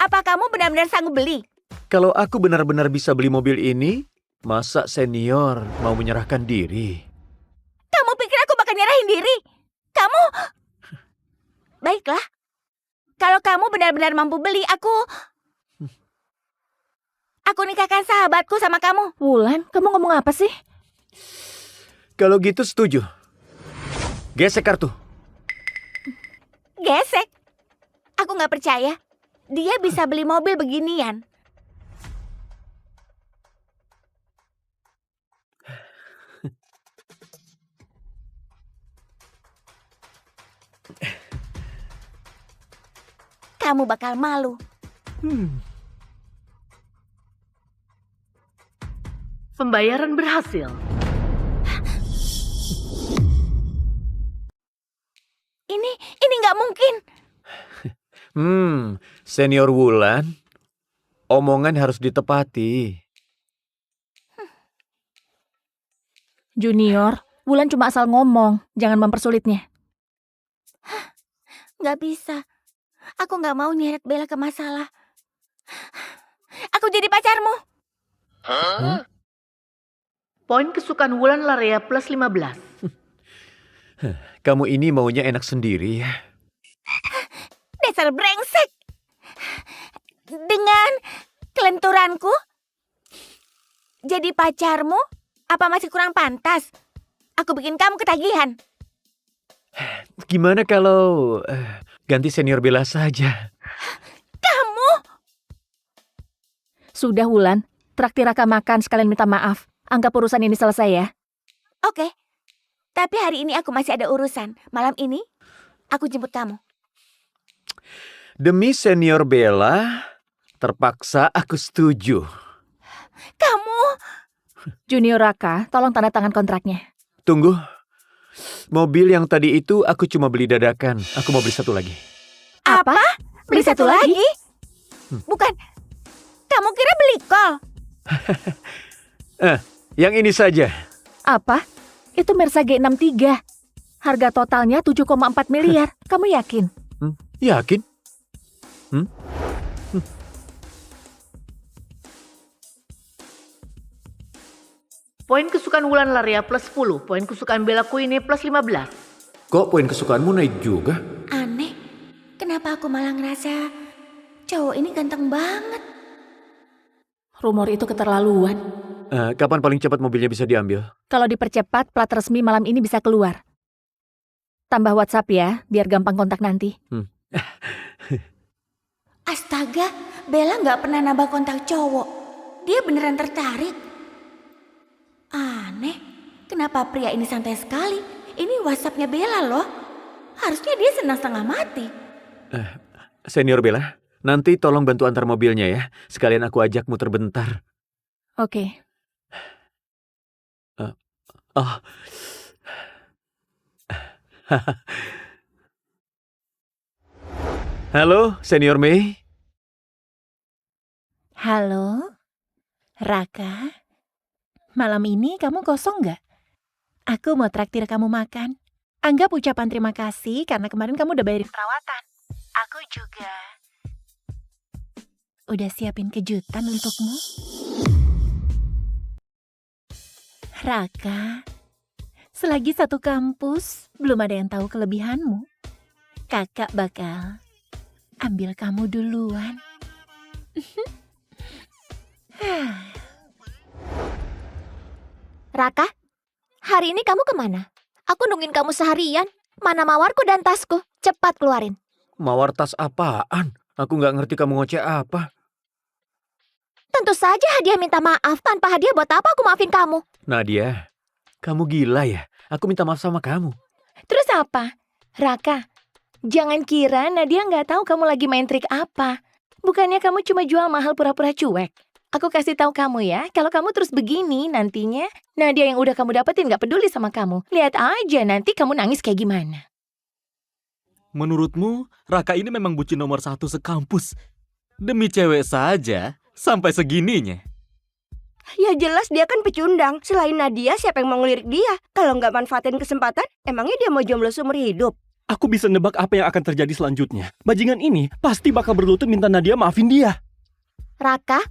Apa kamu benar-benar sanggup beli? Kalau aku benar-benar bisa beli mobil ini, masa senior mau menyerahkan diri? Kamu pikir aku bakal nyerahin diri? Kamu... Baiklah. Kalau kamu benar-benar mampu beli, aku nikahkan sahabatku sama kamu. Wulan, kamu ngomong apa sih? Kalau gitu setuju. Gesek kartu. Gesek? Aku nggak percaya. Dia bisa beli mobil beginian. Kamu bakal malu. Pembayaran berhasil. Ini nggak mungkin. Senior Wulan, omongan harus ditepati. Junior, Wulan cuma asal ngomong, jangan mempersulitnya. Nggak bisa. Aku nggak mau nyeret Bella ke masalah. Aku jadi pacarmu. Poin kesukaan Wulan Larea plus 15. Kamu ini maunya enak sendiri ya? Dasar brengsek. Dengan kelenturanku? Jadi pacarmu? Apa masih kurang pantas? Aku bikin kamu ketagihan. Gimana kalau ganti senior Bella saja? Kamu? Sudah Wulan, traktir Raka makan sekalian minta maaf. Anggap urusan ini selesai ya. Oke, tapi hari ini aku masih ada urusan. Malam ini aku jemput kamu. Demi senior Bella, terpaksa aku setuju. Kamu? Junior Raka, tolong tanda tangan kontraknya. Tunggu. Mobil yang tadi itu aku cuma beli dadakan. Aku mau beli satu lagi. Apa? Beli satu lagi? Bukan. Kamu kira beli kol? Yang ini saja. Apa? Itu Mersa G63. Harga totalnya 7,4 miliar. Kamu yakin? Yakin? Poin kesukaan Wulan Laria plus 10, poin kesukaan Bella Queen plus 15. Kok poin kesukaanmu naik juga? Aneh. Kenapa aku malah ngerasa cowok ini ganteng banget? Rumor itu keterlaluan. Kapan paling cepat mobilnya bisa diambil? Kalau dipercepat, plat resmi malam ini bisa keluar. Tambah WhatsApp ya, biar gampang kontak nanti. Astaga, Bella nggak pernah nambah kontak cowok. Dia beneran tertarik. Aneh, kenapa pria ini santai sekali? Ini WhatsAppnya Bella loh. Harusnya dia senang setengah mati. Senior Bella, nanti tolong bantu antar mobilnya ya. Sekalian aku ajak muter bentar. Oke. Halo, Senior Mei. Halo, Raka. Malam ini kamu kosong nggak? Aku mau traktir kamu makan. Anggap ucapan terima kasih karena kemarin kamu udah bayarin perawatan. Aku juga udah siapin kejutan untukmu. Raka, selagi satu kampus, belum ada yang tahu kelebihanmu. Kakak bakal ambil kamu duluan. Raka, hari ini kamu kemana? Aku nungguin kamu seharian. Mana mawarku dan tasku? Cepat keluarin. Mawar tas apaan? Aku nggak ngerti kamu ngoceh apa. Tentu saja hadiah minta maaf. Tanpa hadiah buat apa aku maafin kamu? Nadia, kamu gila ya? Aku minta maaf sama kamu. Terus apa? Raka, jangan kira Nadia nggak tahu kamu lagi main trik apa. Bukannya kamu cuma jual mahal pura-pura cuek. Aku kasih tahu kamu ya, kalau kamu terus begini nantinya, Nadia yang udah kamu dapetin nggak peduli sama kamu. Lihat aja nanti kamu nangis kayak gimana. Menurutmu, Raka ini memang bucin nomor 1 sekampus. Demi cewek saja, sampai segininya. Ya jelas dia kan pecundang. Selain Nadia, siapa yang mau ngelirik dia? Kalau nggak manfaatin kesempatan, emangnya dia mau jomblo seumur hidup? Aku bisa nebak apa yang akan terjadi selanjutnya. Bajingan ini pasti bakal berlutut minta Nadia maafin dia. Raka,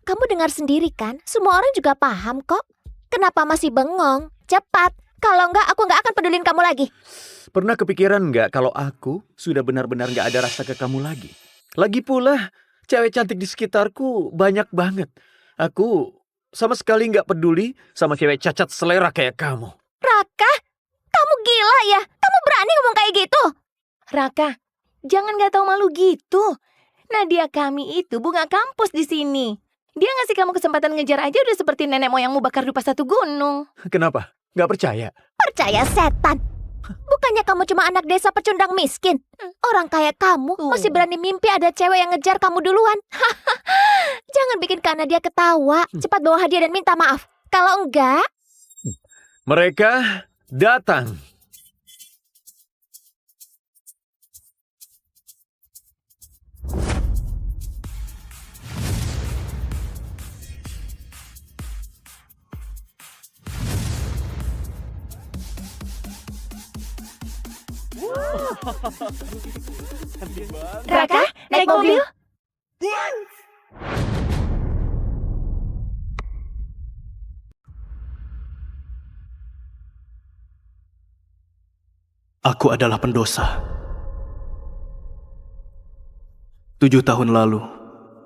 kamu dengar sendiri kan? Semua orang juga paham kok. Kenapa masih bengong? Cepat. Kalau enggak, aku nggak akan pedulin kamu lagi. Pernah kepikiran nggak kalau aku sudah benar-benar nggak ada rasa ke kamu lagi? Lagi pula, cewek cantik di sekitarku banyak banget. Aku sama sekali nggak peduli sama cewek cacat selera kayak kamu. Raka, kamu gila ya? Kamu berani ngomong kayak gitu? Raka, jangan nggak tahu malu gitu. Nadia kami itu bunga kampus di sini. Dia ngasih kamu kesempatan ngejar aja udah seperti nenek moyangmu bakar dupa satu gunung. Kenapa? Nggak percaya? Percaya setan. Bukannya kamu cuma anak desa pecundang miskin. Orang kayak kamu masih berani mimpi ada cewek yang ngejar kamu duluan. Jangan bikin Kak Nadia ketawa. Cepat bawa hadiah dan minta maaf. Kalau enggak... Mereka datang. Raka, naik mobil. Aku adalah pendosa. 7 tahun lalu,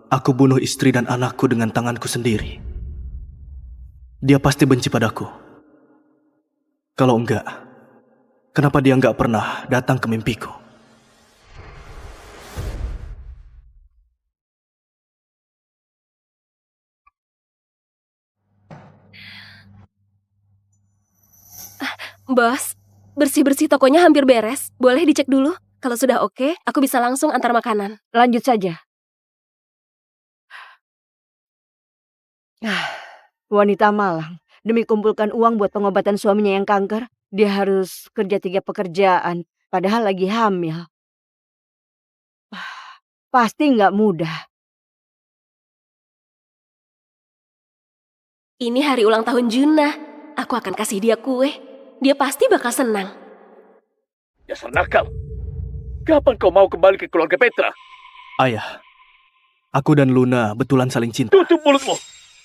aku bunuh istri dan anakku dengan tanganku sendiri. Dia pasti benci padaku. Kalau enggak, kenapa dia enggak pernah datang ke mimpiku? Bos, bersih-bersih tokonya hampir beres. Boleh dicek dulu? Kalau sudah oke, aku bisa langsung antar makanan. Lanjut saja. Wanita malang. Demi kumpulkan uang buat pengobatan suaminya yang kanker, dia harus kerja 3 pekerjaan. Padahal lagi hamil. Pasti nggak mudah. Ini hari ulang tahun Juna. Aku akan kasih dia kue. Dia pasti bakal senang. Dasar nakal. Kapan kau mau kembali ke keluarga Petra? Ayah, aku dan Luna betulan saling cinta. Tutup mulutmu.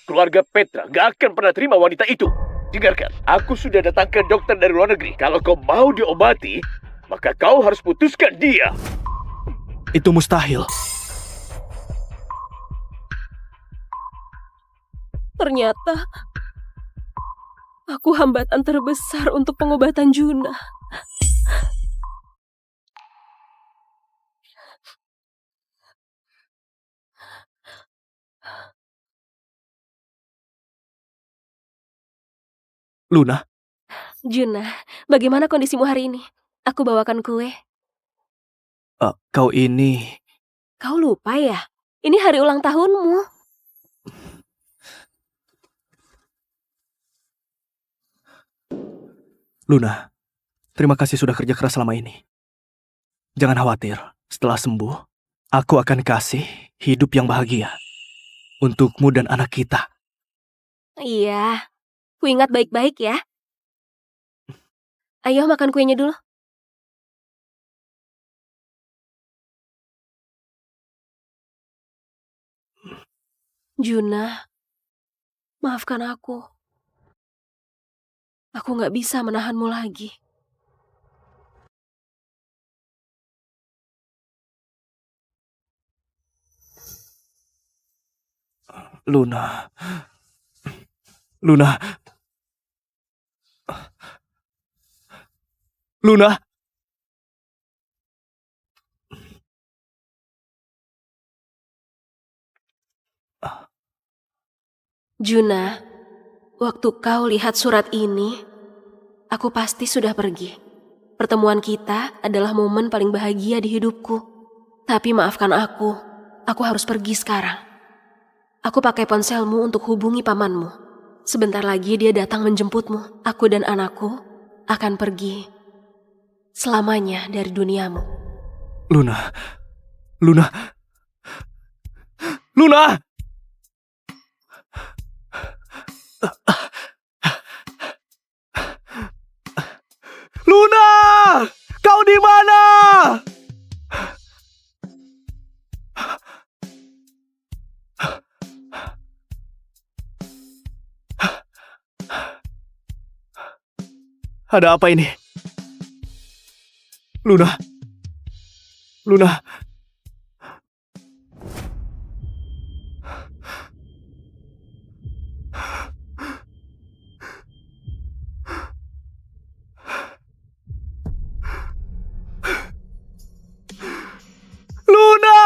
Keluarga Petra gak akan pernah terima wanita itu. Dengarkan, aku sudah datangkan dokter dari luar negeri. Kalau kau mau diobati, maka kau harus putuskan dia. Itu mustahil. Ternyata aku hambatan terbesar untuk pengobatan Juna. Luna, Juna, bagaimana kondisimu hari ini? Aku bawakan kue. kau ini... Kau lupa ya? Ini hari ulang tahunmu. Luna, terima kasih sudah kerja keras selama ini. Jangan khawatir, setelah sembuh, aku akan kasih hidup yang bahagia untukmu dan anak kita. Iya, ku ingat baik-baik ya. Ayo makan kuenya dulu. Juna, maafkan aku. Aku gak bisa menahanmu lagi. Luna. Luna. Luna. Juna, waktu kau lihat surat ini, aku pasti sudah pergi. Pertemuan kita adalah momen paling bahagia di hidupku. Tapi maafkan aku harus pergi sekarang. Aku pakai ponselmu untuk hubungi pamanmu. Sebentar lagi dia datang menjemputmu. Aku dan anakku akan pergi selamanya dari duniamu. Luna. Luna. Luna! Luna! Kau di mana? Ada apa ini? Luna. Luna. Luna!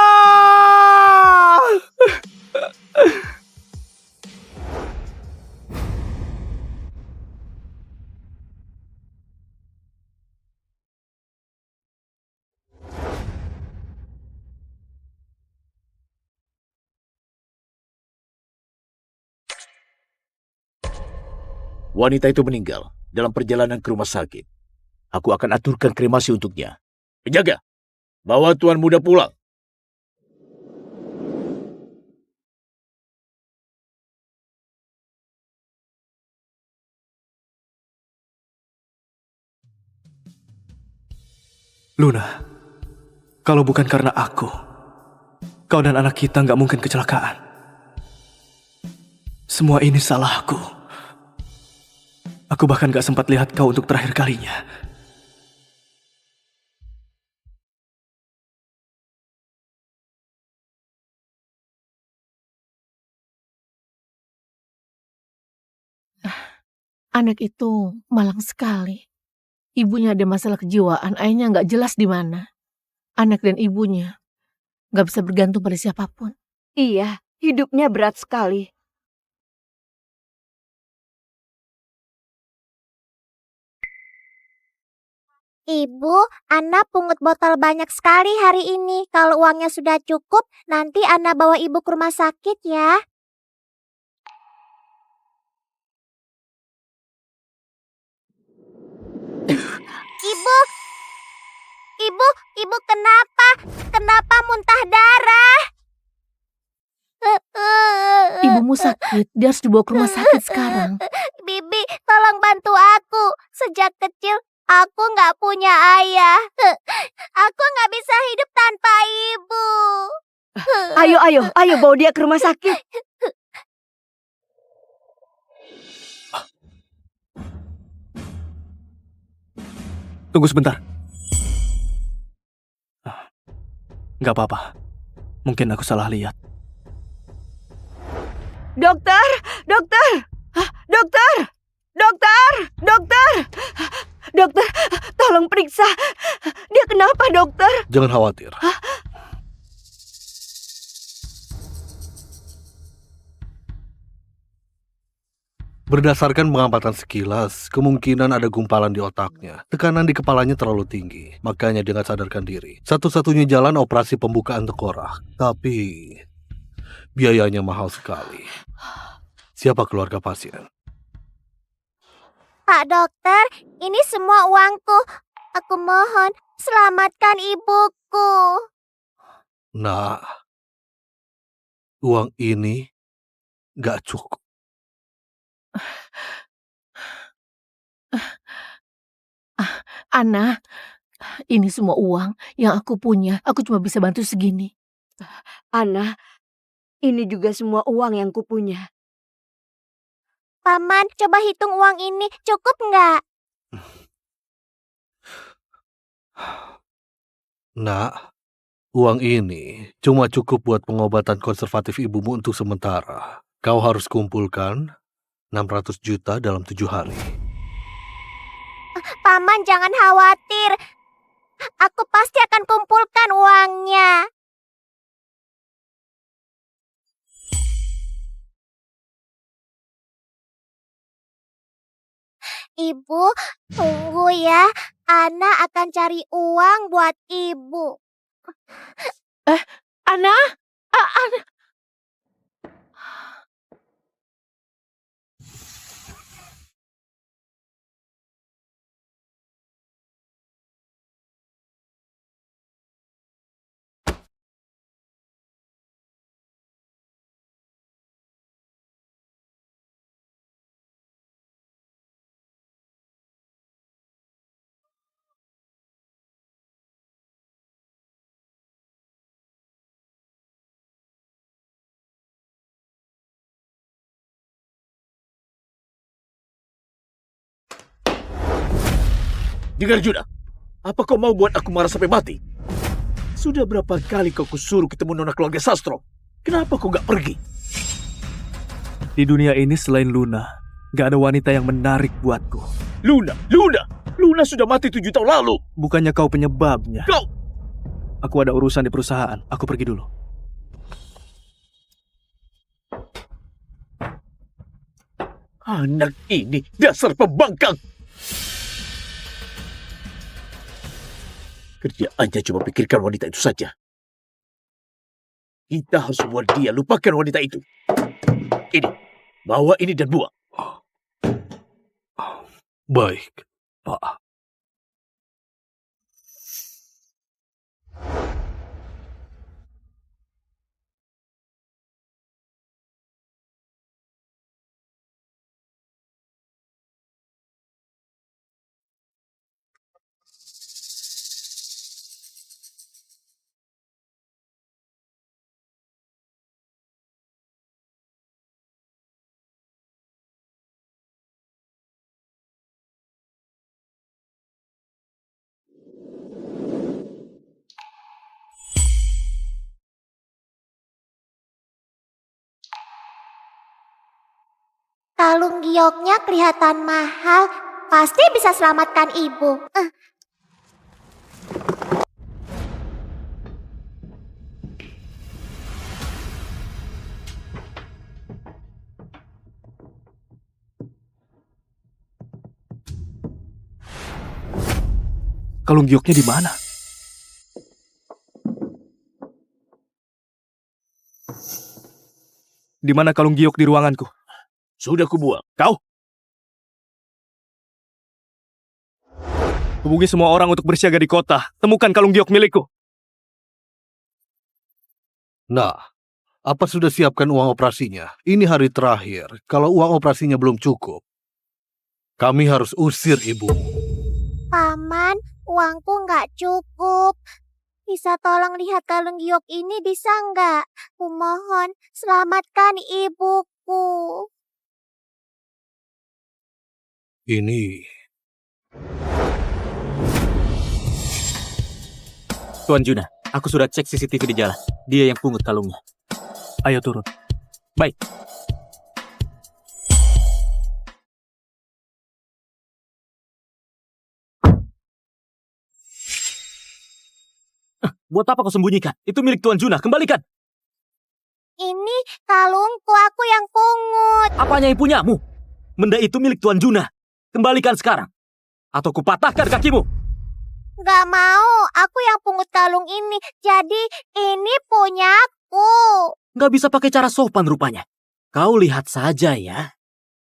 Wanita itu meninggal dalam perjalanan ke rumah sakit. Aku akan aturkan kremasi untuknya. Penjaga, bawa tuan muda pulang. Luna, kalau bukan karena aku, kau dan anak kita nggak mungkin kecelakaan. Semua ini salahku. Aku bahkan gak sempat lihat kau untuk terakhir kalinya. Anak itu malang sekali. Ibunya ada masalah kejiwaan, ayahnya nggak jelas di mana. Anak dan ibunya nggak bisa bergantung pada siapapun. Iya, hidupnya berat sekali. Ibu, Ana pungut botol banyak sekali hari ini. Kalau uangnya sudah cukup, nanti Ana bawa ibu ke rumah sakit ya. Ibu kenapa? Kenapa muntah darah? Ibumu sakit, dia harus dibawa ke rumah sakit sekarang. Bibi, tolong bantu aku. Sejak kecil, aku nggak punya ayah. Aku nggak bisa hidup tanpa ibu. Ayo bawa dia ke rumah sakit. Tunggu sebentar. Nggak apa-apa. Mungkin aku salah lihat. Dokter! Dokter, tolong periksa. Dia kenapa, dokter? Jangan khawatir. Berdasarkan pengamatan sekilas, kemungkinan ada gumpalan di otaknya. Tekanan di kepalanya terlalu tinggi, makanya dia nggak sadarkan diri. Satu-satunya jalan operasi pembukaan tengkorak. Tapi biayanya mahal sekali. Siapa keluarga pasien? Pak dokter, ini semua uangku. Aku mohon, selamatkan ibuku. Nah, uang ini nggak cukup. Ana, ini semua uang yang aku punya. Aku cuma bisa bantu segini. Ana, ini juga semua uang yang kupunya. Paman, coba hitung uang ini. Cukup nggak? Nak, uang ini cuma cukup buat pengobatan konservatif ibumu untuk sementara. Kau harus kumpulkan 600 juta dalam 7 hari. Paman, jangan khawatir. Aku pasti akan kumpulkan uangnya. Ibu, tunggu ya. Ana akan cari uang buat ibu. Ana? Ana? Dengar Juna, apa kau mau buat aku marah sampai mati? Sudah berapa kali kau kusuruh ketemu nona keluarga Sastro? Kenapa kau gak pergi? Di dunia ini selain Luna, gak ada wanita yang menarik buatku. Luna sudah mati 7 tahun lalu. Bukannya kau penyebabnya. Kau! Aku ada urusan di perusahaan. Aku pergi dulu. Anak ini dasar pembangkang. Kerjaannya cuma pikirkan wanita itu saja. Kita harus buat dia lupakan wanita itu. Ini, bawa ini dan buang. Baik, Pak. Kalung gioknya kelihatan mahal. Pasti bisa selamatkan ibu. Kalung gioknya di mana? Di mana kalung giok di ruanganku? Sudah kubuang. Kau? Hubungi semua orang untuk bersiaga di kota. Temukan kalung giok milikku. Nah, apa sudah siapkan uang operasinya? Ini hari terakhir. Kalau uang operasinya belum cukup, kami harus usir ibu. Paman, uangku nggak cukup. Bisa tolong lihat kalung giok ini bisa nggak? Kumohon, selamatkan ibuku. Ini Tuan Juna, aku sudah cek CCTV di jalan. Dia yang pungut kalungnya. Ayo turun. Baik. Buat apa kau sembunyikan? Itu milik Tuan Juna, kembalikan. Ini kalungku, aku yang pungut. Apanya yang punyamu? Benda itu milik Tuan Juna. Kembalikan sekarang. Atau kupatahkan kakimu. Gak mau, aku yang pungut kalung ini. Jadi ini punyaku. Gak bisa pakai cara sopan rupanya. Kau lihat saja ya.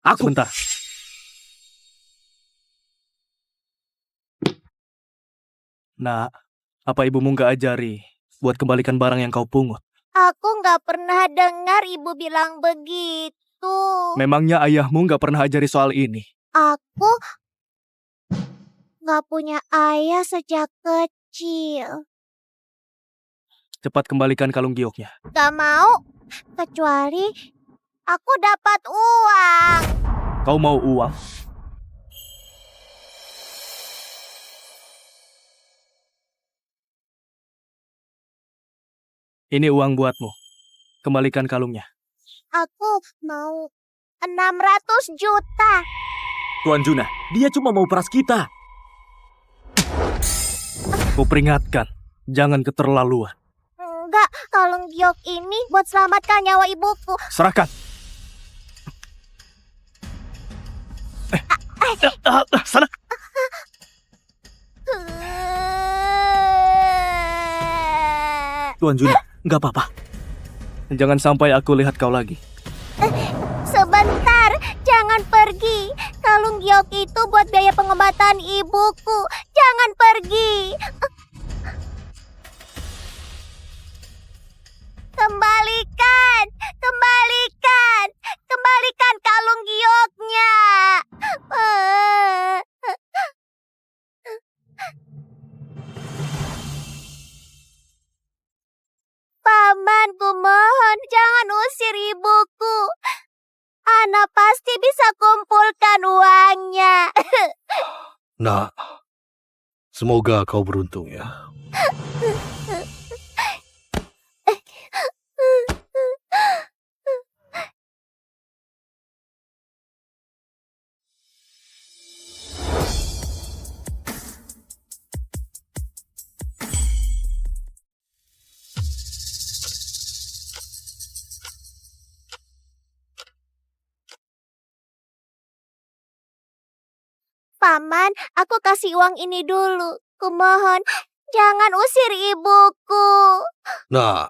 Aku... Sebentar. Nak, apa ibumu gak ajari buat kembalikan barang yang kau pungut? Aku gak pernah dengar ibu bilang begitu. Memangnya ayahmu gak pernah ajari soal ini? Aku gak punya ayah sejak kecil. Cepat kembalikan kalung gioknya. Gak mau, kecuali aku dapat uang. Kau mau uang? Ini uang buatmu. Kembalikan kalungnya. Aku mau 600 juta. Tuan Juna, dia cuma mau peras kita. Kuperingatkan, jangan keterlaluan. Enggak, kalung giok ini buat selamatkan nyawa ibuku. Serahkan. Sana. Tuan Juna, nggak apa-apa. Jangan sampai aku lihat kau lagi. Sebentar, jangan pergi. Kalung giok itu buat biaya pengobatan ibuku. Jangan pergi. Kembalikan, kembalikan, kembalikan kalung gioknya. Paman, kumohon jangan usir ibuku. Ana pasti bisa kumpulkan uangnya. Nah, semoga kau beruntung ya. Paman, aku kasih uang ini dulu. Kumohon, jangan usir ibuku. Nah,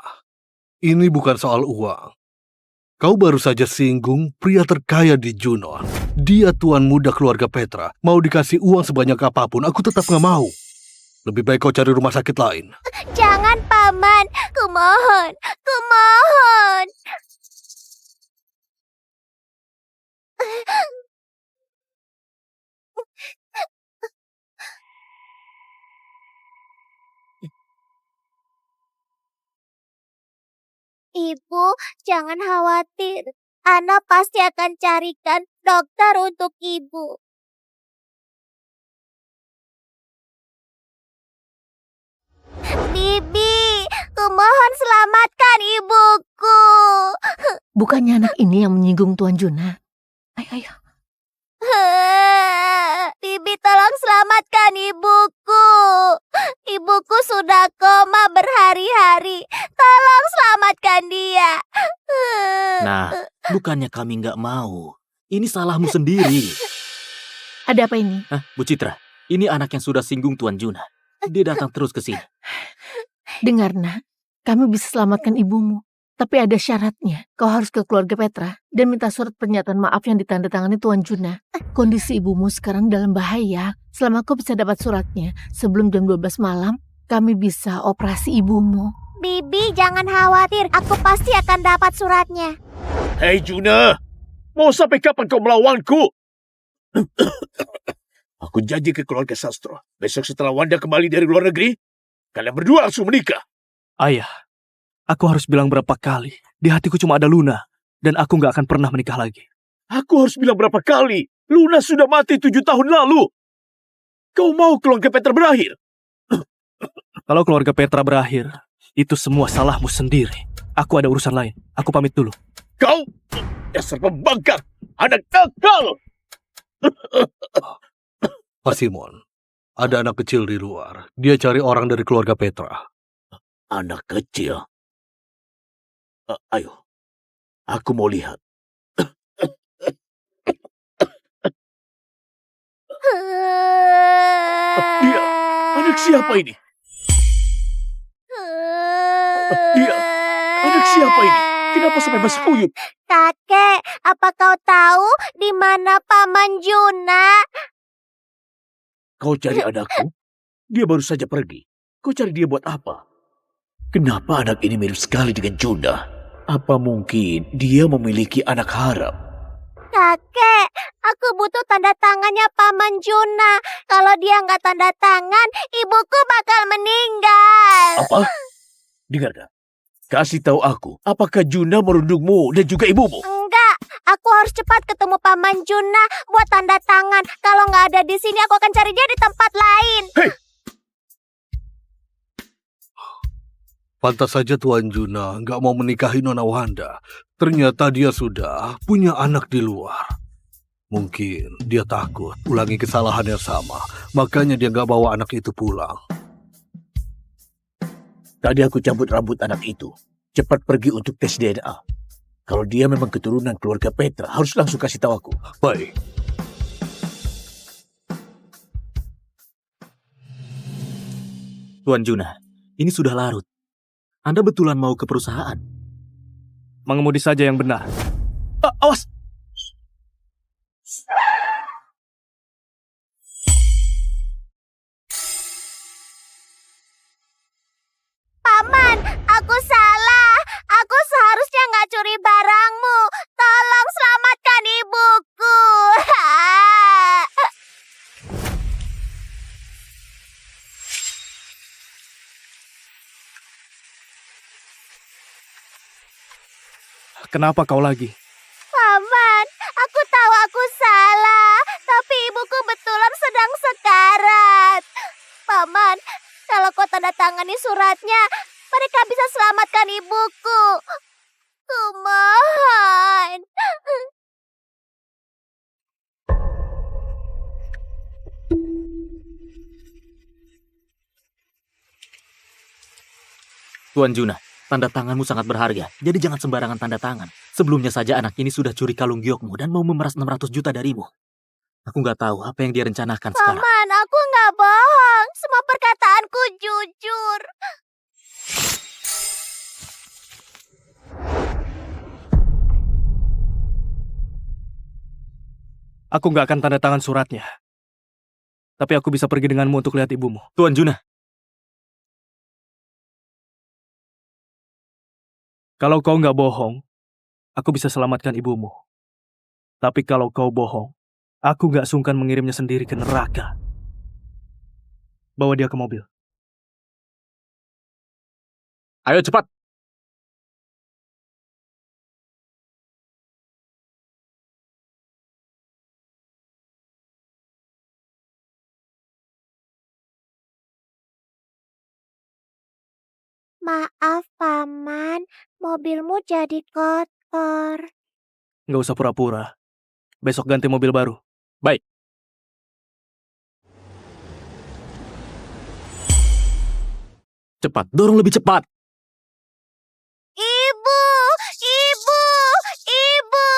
ini bukan soal uang. Kau baru saja singgung pria terkaya di Junon. Dia tuan muda keluarga Petra. Mau dikasih uang sebanyak apapun, aku tetap nggak mau. Lebih baik kau cari rumah sakit lain. Jangan, Paman. Kumohon, kumohon. Ibu, jangan khawatir. Ana pasti akan carikan dokter untuk ibu. Bibi, kumohon selamatkan ibuku. Bukannya anak ini yang menyinggung Tuan Juna? Ayo. Bibi, tolong selamatkan ibuku. Ibuku sudah koma berhari-hari. Tolong selamatkan dia. Nah, bukannya kami nggak mau. Ini salahmu sendiri. Ada apa ini? Hah, Bu Citra, ini anak yang sudah singgung Tuan Juna. Dia datang terus ke sini. Dengar, nak. Kami bisa selamatkan ibumu. Tapi ada syaratnya. Kau harus ke keluarga Petra dan minta surat pernyataan maaf yang ditandatangani Tuan Juna. Kondisi ibumu sekarang dalam bahaya. Selama kau bisa dapat suratnya, sebelum jam 12 malam, kami bisa operasi ibumu. Bibi, jangan khawatir. Aku pasti akan dapat suratnya. Hei Juna, mau sampai kapan kau melawanku? Aku janji ke keluarga Sastro. Besok setelah Wanda kembali dari luar negeri, kalian berdua langsung menikah. Ayah, aku harus bilang berapa kali. Di hatiku cuma ada Luna. Dan aku nggak akan pernah menikah lagi. Aku harus bilang berapa kali? Luna sudah mati 7 tahun lalu. Kau mau keluarga Petra berakhir? Kalau keluarga Petra berakhir, itu semua salahmu sendiri. Aku ada urusan lain. Aku pamit dulu. Kau dasar pembangkang, anak nakal. Pak Simon, ada anak kecil di luar. Dia cari orang dari keluarga Petra. Anak kecil? Ayo, aku mau lihat. Dia, anak siapa ini? Dia, anak siapa ini? Kenapa sampai masih kuyup? Kakek, apa kau tahu di mana Paman Juna? Kau cari anakku? Dia baru saja pergi. Kau cari dia buat apa? Kenapa anak ini mirip sekali dengan Juna? Apa mungkin dia memiliki anak haram? Kakek, aku butuh tanda tangannya Paman Juna. Kalau dia nggak tanda tangan, ibuku bakal meninggal. Apa? Dengarkan. Kasih tahu aku, apakah Juna merundungmu dan juga ibumu? Enggak, aku harus cepat ketemu Paman Juna buat tanda tangan. Kalau nggak ada di sini, aku akan cari dia di tempat lain. Hei! Pantas saja Tuan Juna nggak mau menikahi Nona Wanda. Ternyata dia sudah punya anak di luar. Mungkin dia takut ulangi kesalahan yang sama. Makanya dia nggak bawa anak itu pulang. Tadi aku cabut rambut anak itu. Cepat pergi untuk tes DNA. Kalau dia memang keturunan keluarga Petra, harus langsung kasih tahu aku. Baik. Tuan Juna, ini sudah larut. Anda betulan mau ke perusahaan? Mengemudi saja yang benar. Awas! Paman, aku salah. Aku seharusnya nggak curi barangmu. Tolong selamatkan ibuku. Kenapa kau lagi? Paman, aku tahu aku salah. Tapi ibuku betulan sedang sekarat. Paman, kalau kau tanda tangani suratnya, mereka bisa selamatkan ibuku. Kumohon. Tuan Juna, tanda tanganmu sangat berharga, jadi jangan sembarangan tanda tangan. Sebelumnya saja anak ini sudah curi kalung giokmu dan mau memeras 600 juta darimu. Aku nggak tahu apa yang dia rencanakan sekarang. Paman, aku nggak bohong. Semua perkataanku jujur. Aku nggak akan tanda tangan suratnya. Tapi aku bisa pergi denganmu untuk lihat ibumu. Tuan Juna. Kalau kau nggak bohong, aku bisa selamatkan ibumu. Tapi kalau kau bohong, aku nggak sungkan mengirimnya sendiri ke neraka. Bawa dia ke mobil. Ayo cepat. Maaf, Paman. Mobilmu jadi kotor. Nggak usah pura-pura. Besok ganti mobil baru. Baik. Cepat, dorong lebih cepat. Ibu, ibu, ibu.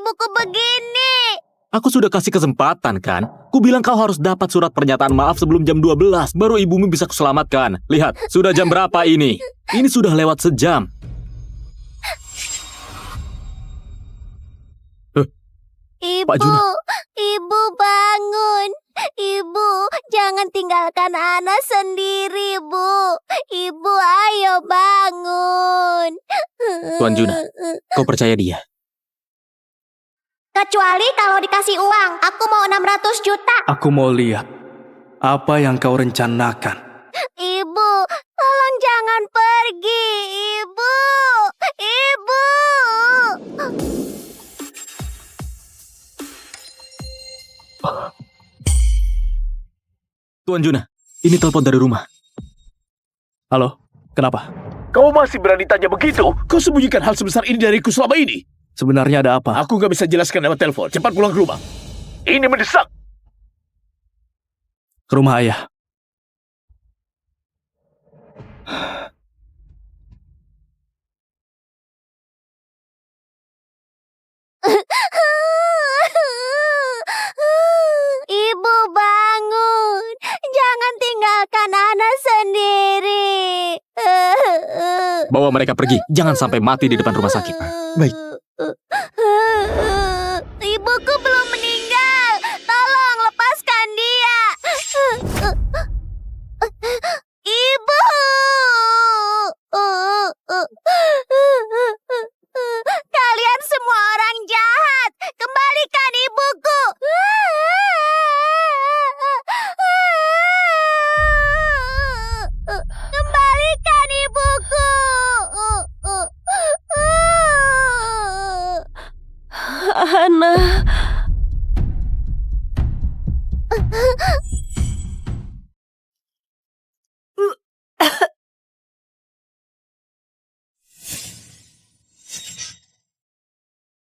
ibuku begini? Aku sudah kasih kesempatan kan? Ku bilang kau harus dapat surat pernyataan maaf sebelum jam 12, baru ibumu bisa kuselamatkan. Lihat, sudah jam berapa ini? Ini sudah lewat sejam. Ibu, Pak Juna. Ibu bangun. Ibu, jangan tinggalkan Ana sendiri, Bu. Ibu, ayo bangun. Tuan Juna, kau percaya dia? Kecuali kalau dikasih uang. Aku mau 600 juta. Aku mau lihat apa yang kau rencanakan. Ibu, tolong jangan pergi. Ibu, Ibu. Tuan Juna, ini telepon dari rumah. Halo, kenapa? Kau masih berani tanya begitu? Kau sembunyikan hal sebesar ini dariku selama ini. Sebenarnya ada apa? Aku gak bisa jelaskan lewat telepon. Cepat pulang ke rumah. Ini mendesak. Ke rumah ayah. Ibu bangun. Jangan tinggalkan Ana sendiri. Bawa mereka pergi, jangan sampai mati di depan rumah sakit. Baik. Ibuku belum meninggal. Tolong lepaskan dia. Ibu. Kalian semua orang jahat. Kembalikan ibuku. Kembalikan ibuku. Ana.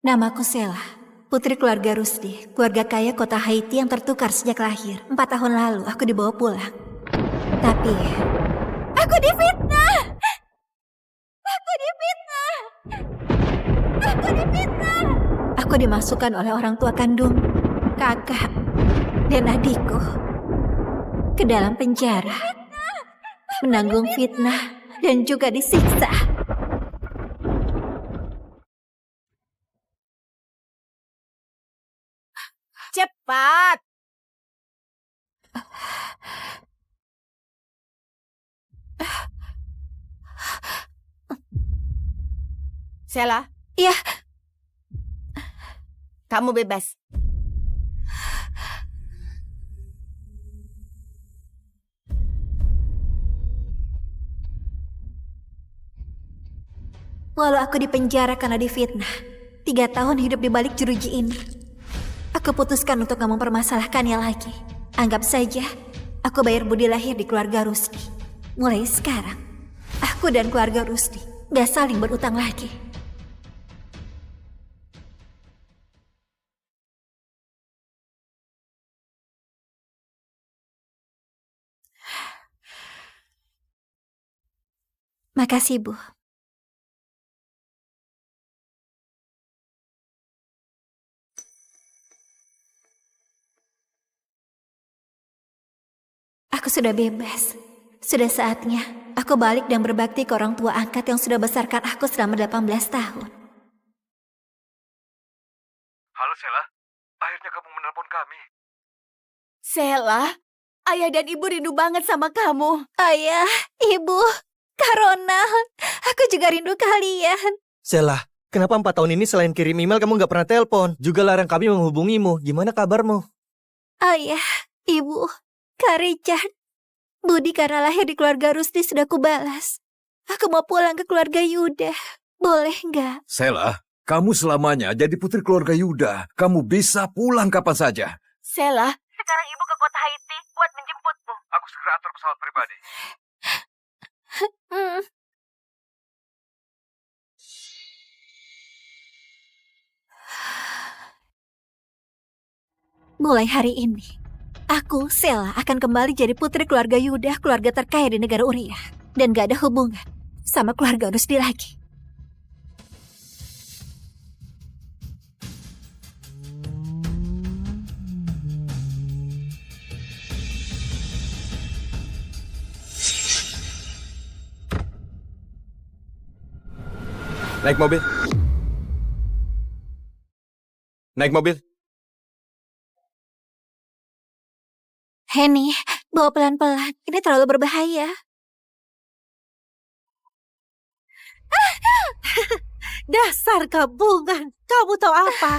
Namaku Sela, putri keluarga Rusdi, keluarga kaya kota Haiti yang tertukar sejak lahir. 4 tahun lalu aku dibawa pulang. Tapi, aku difitnah! Aku difitnah! Aku difitnah! Aku dimasukkan oleh orang tua kandung, kakak, dan adikku ke dalam penjara. Menanggung fitnah dan juga disiksa. Cepat! Sela, Iya, kamu bebas. walau aku dipenjara karena difitnah, 3 tahun hidup di balik jeruji ini, aku putuskan untuk gak mempermasalahkannya lagi. Anggap saja aku bayar budi lahir di keluarga Rusdi. Mulai sekarang, aku dan keluarga Rusdi gak saling berutang lagi. Makasih, Bu. Aku sudah bebas. Sudah saatnya aku balik dan berbakti ke orang tua angkat yang sudah besarkan aku selama 18 tahun. Halo Sela, akhirnya kamu menelpon kami. Sela, ayah dan ibu rindu banget sama kamu. Ayah, ibu, Kak Ronald, aku juga rindu kalian. Sela, kenapa 4 tahun ini selain kirim email kamu nggak pernah telepon? Juga larang kami menghubungimu. Gimana kabarmu? Ayah, ibu, Kak Richard, budi karena lahir di keluarga Rusdi sudah kubalas. Aku mau pulang ke keluarga Yuda. Boleh nggak? Sela, kamu selamanya jadi putri keluarga Yuda. Kamu bisa pulang kapan saja. Sela, sekarang ibu ke kota Haiti buat menjemputmu. Aku segera atur pesawat pribadi. Mulai hari ini, aku, Sela, akan kembali jadi putri keluarga Yuda, keluarga terkaya di negara Uriah. Dan gak ada hubungan sama keluarga Rusdi lagi. Naik mobil. Naik mobil. Henny, bawa pelan-pelan. Ini terlalu berbahaya. Dasar gabungan. Kamu tahu apa?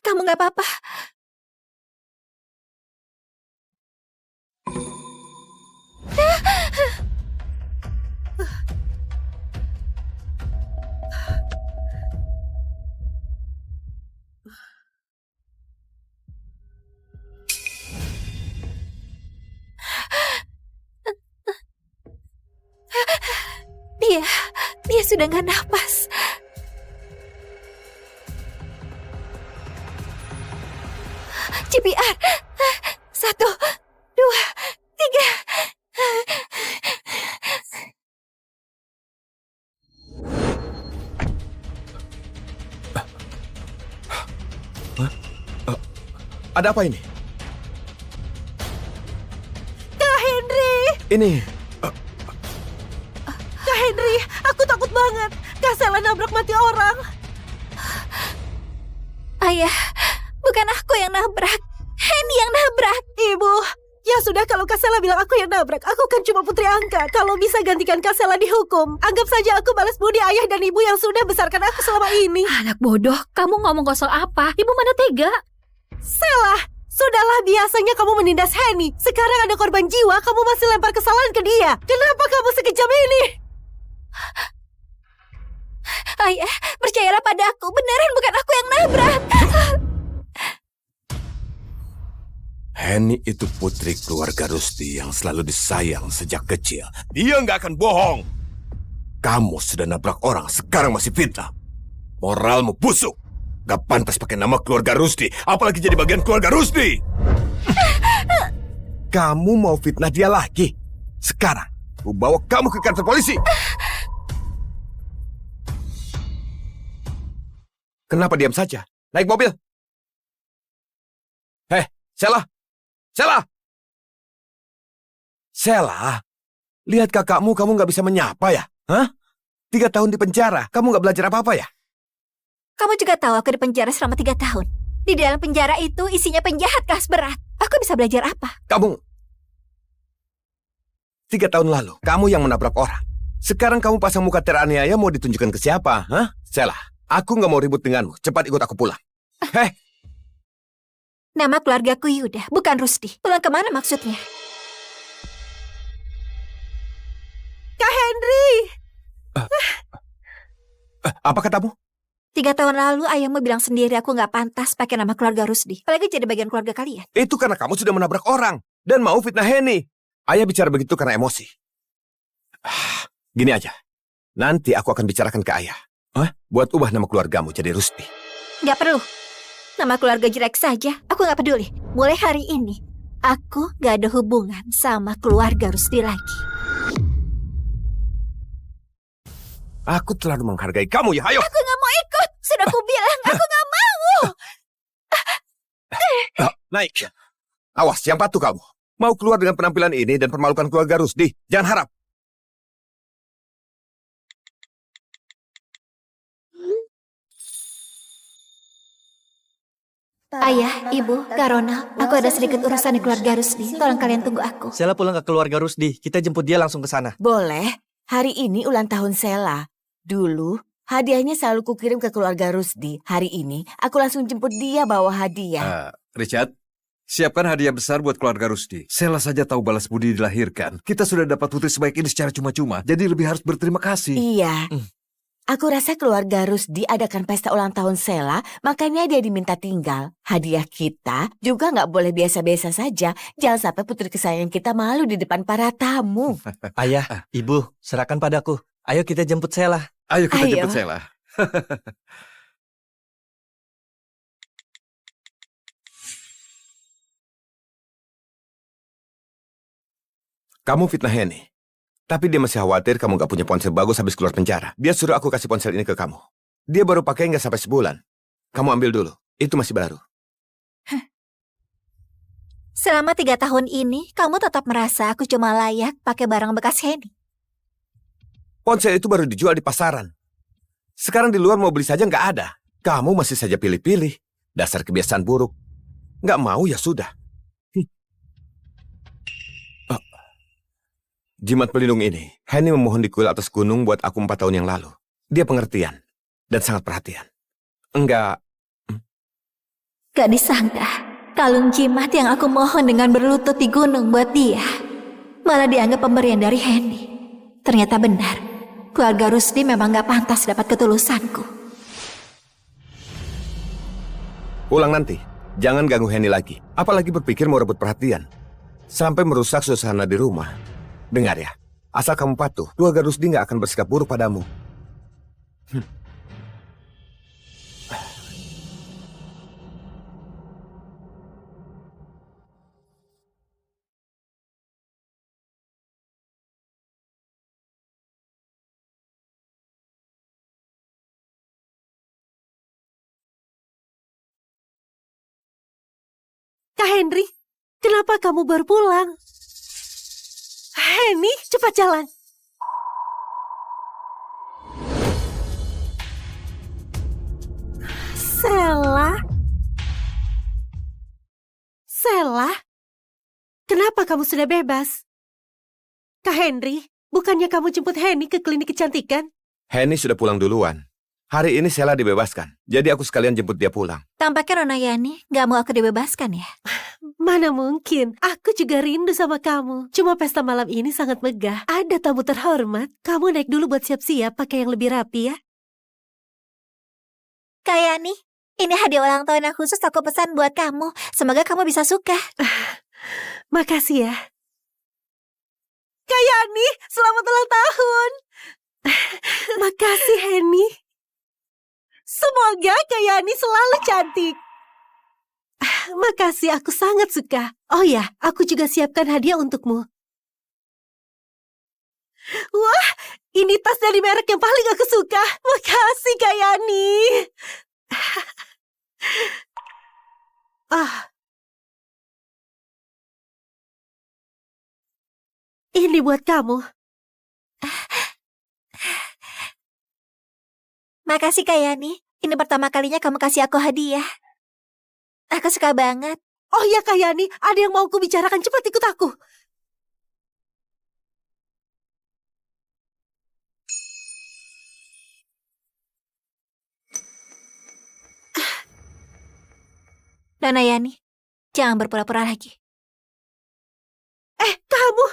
Kamu nggak apa-apa. Dia sudah nggak napas. CPR. 1, 2, 3. Ada apa ini? Kak Henry. Ini. Kak Henry, aku takut banget. Kak Sela nabrak mati orang. Ayah, bukan aku yang nabrak. Henny yang nabrak. Ibu, ya sudah kalau Kak Sela bilang aku yang nabrak. Aku kan cuma putri angkat. Kalau bisa gantikan Kak Sela dihukum. Anggap saja aku balas budi ayah dan ibu yang sudah besarkan aku selama ini. Anak bodoh, kamu ngomong kosong apa? Ibu mana tega? Sela, sudahlah biasanya kamu menindas Henny. Sekarang ada korban jiwa, kamu masih lempar kesalahan ke dia. Kenapa kamu sekejam ini? Ayah, percayalah pada aku. Beneran bukan aku yang nabrak. Henny itu putri keluarga Rusdi yang selalu disayang sejak kecil. Dia nggak akan bohong. Kamu sudah nabrak orang, sekarang masih fitnah. Moralmu busuk. Gak pantas pakai nama keluarga Rusdi, apalagi jadi bagian keluarga Rusdi. Kamu mau fitnah dia lagi? Sekarang, aku bawa kamu ke kantor polisi. Kenapa diam saja? Naik mobil. Heh, Sela. Sela! Sela, lihat kakakmu, kamu nggak bisa menyapa ya? Hah? 3 tahun di penjara, kamu nggak belajar apa-apa ya? Kamu juga tahu aku di penjara selama 3 tahun. Di dalam penjara itu isinya penjahat kelas berat. Aku bisa belajar apa? Kamu 3 tahun lalu, kamu yang menabrak orang. Sekarang kamu pasang muka teraniaya mau ditunjukkan ke siapa? Hah? Sela, aku nggak mau ribut denganmu. Cepat ikut aku pulang. Heh. Nama keluargaku Yuda, bukan Rusdi. Pulang kemana maksudnya? Kak Henry! Apa katamu? 3 tahun lalu ayahmu bilang sendiri aku nggak pantas pakai nama keluarga Rusdi. Apalagi jadi bagian keluarga kalian. Itu karena kamu sudah menabrak orang dan mau fitnah Henny. Ayah bicara begitu karena emosi. Gini aja, nanti aku akan bicarakan ke ayah. Buat ubah nama keluargamu jadi Rusdi. Nggak perlu. Nama keluarga jelek saja, aku nggak peduli. Mulai hari ini, aku nggak ada hubungan sama keluarga Rusdi lagi. Aku terlalu menghargai kamu ya, ayo. Aku nggak mau ikut. Sudah aku bilang, aku nggak mau. Naik. Awas, yang patuh kamu. Mau keluar dengan penampilan ini dan permalukan keluarga Rusdi. Jangan harap. Ayah, Ibu, Kak Ronald, aku ada sedikit urusan di keluarga Rusdi. Tolong kalian tunggu aku. Sela pulang ke keluarga Rusdi. Kita jemput dia langsung ke sana. Boleh. Hari ini ulang tahun Sela. Dulu, hadiahnya selalu kukirim ke keluarga Rusdi. Hari ini, aku langsung jemput dia bawa hadiah. Richard, siapkan hadiah besar buat keluarga Rusdi. Sela saja tahu balas budi dilahirkan. Kita sudah dapat putri sebaik ini secara cuma-cuma. Jadi lebih harus berterima kasih. Iya. Aku rasa keluarga Rusdi adakan pesta ulang tahun Sela, makanya dia diminta tinggal. Hadiah kita juga nggak boleh biasa-biasa saja. Jangan sampai putri kesayangan kita malu di depan para tamu. Ayah, Ibu, serahkan padaku. Ayo kita jemput Sela. Ayo kita jemput Sela. Kamu fitnah Henny. Tapi dia masih khawatir kamu gak punya ponsel bagus habis keluar penjara. Dia suruh aku kasih ponsel ini ke kamu. Dia baru pakai nggak sampai sebulan. Kamu ambil dulu. Itu masih baru. Selama 3 tahun ini, kamu tetap merasa aku cuma layak pakai barang bekas Henny. Ponsel itu baru dijual di pasaran. Sekarang di luar mau beli saja nggak ada. Kamu masih saja pilih-pilih. Dasar kebiasaan buruk. Nggak mau ya sudah. Jimat pelindung ini, Henny memohon di kuil atas gunung buat aku 4 tahun yang lalu. Dia pengertian dan sangat perhatian. Enggak. Gak disangka, kalung jimat yang aku mohon dengan berlutut di gunung buat dia, malah dianggap pemberian dari Henny. Ternyata benar, keluarga Rusdi memang gak pantas dapat ketulusanku. Pulang nanti, jangan ganggu Henny lagi. Apalagi berpikir mau rebut perhatian. Sampai merusak suasana di rumah. Dengar ya, asal kamu patuh, keluarga Rusdi nggak akan bersikap buruk padamu. Kak Henry, kenapa kamu baru pulang? Henny, cepat jalan. Sela? Sela? Kenapa kamu sudah bebas? Kak Henry, bukannya kamu jemput Henny ke klinik kecantikan? Henny sudah pulang duluan. Hari ini Sela dibebaskan, jadi aku sekalian jemput dia pulang. Tampaknya Nona Yani gak mau aku dibebaskan ya? Mana mungkin, aku juga rindu sama kamu. Cuma pesta malam ini sangat megah. Ada tamu terhormat. Kamu naik dulu buat siap-siap pakai yang lebih rapi ya. Kak Yani, ini hadiah ulang tahun yang khusus aku pesan buat kamu. Semoga kamu bisa suka. Makasih ya. Kak Yani, selamat ulang tahun. Makasih Henny. Semoga Kak Yani selalu cantik. Makasih, aku sangat suka. Oh ya, aku juga siapkan hadiah untukmu. Wah, ini tas dari merek yang paling aku suka. Makasih Kak Yani. Ini buat kamu. Makasih Kak Yani. Ini pertama kalinya kamu kasih aku hadiah. Aku suka banget. Oh ya Kak Yani, ada yang mau aku bicarakan. Cepat ikut aku. Nona Yani, jangan berpura-pura lagi. Kamu.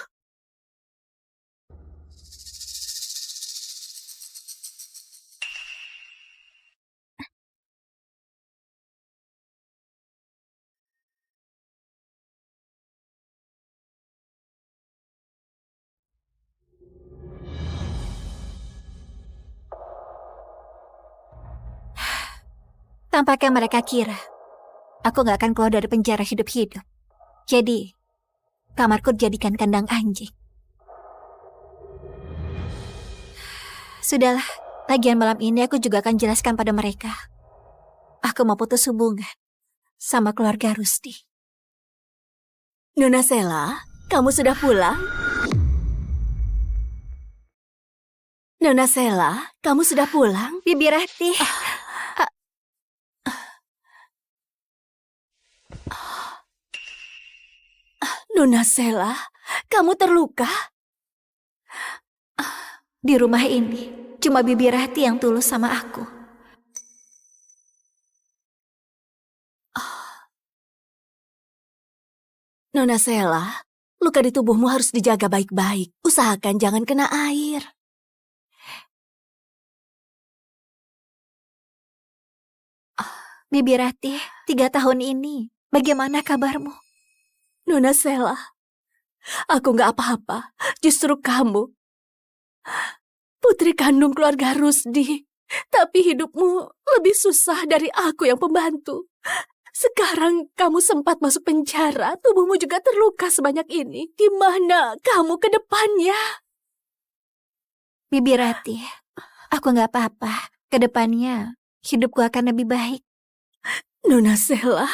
Tampaknya mereka kira aku gak akan keluar dari penjara hidup-hidup. Jadi, kamarku dijadikan kandang anjing. Sudahlah, lagian malam ini aku juga akan jelaskan pada mereka. Aku mau putus hubungan sama keluarga Rusdi. Nona Sela, kamu sudah pulang? Nona Sela, kamu sudah pulang? Bibi Rati. Nona Sela, kamu terluka? Di rumah ini, cuma Bibi Rati yang tulus sama aku. Nona Sela, luka di tubuhmu harus dijaga baik-baik. Usahakan jangan kena air. Bibi Rati, 3 tahun ini, bagaimana kabarmu? Nona Sela, aku gak apa-apa. Justru kamu, putri kandung keluarga Rusdi. Tapi hidupmu lebih susah dari aku yang pembantu. Sekarang kamu sempat masuk penjara, tubuhmu juga terluka sebanyak ini. Gimana kamu ke depannya? Bibi Ratih, aku nggak apa-apa. Kedepannya hidupku akan lebih baik. Nona Sela,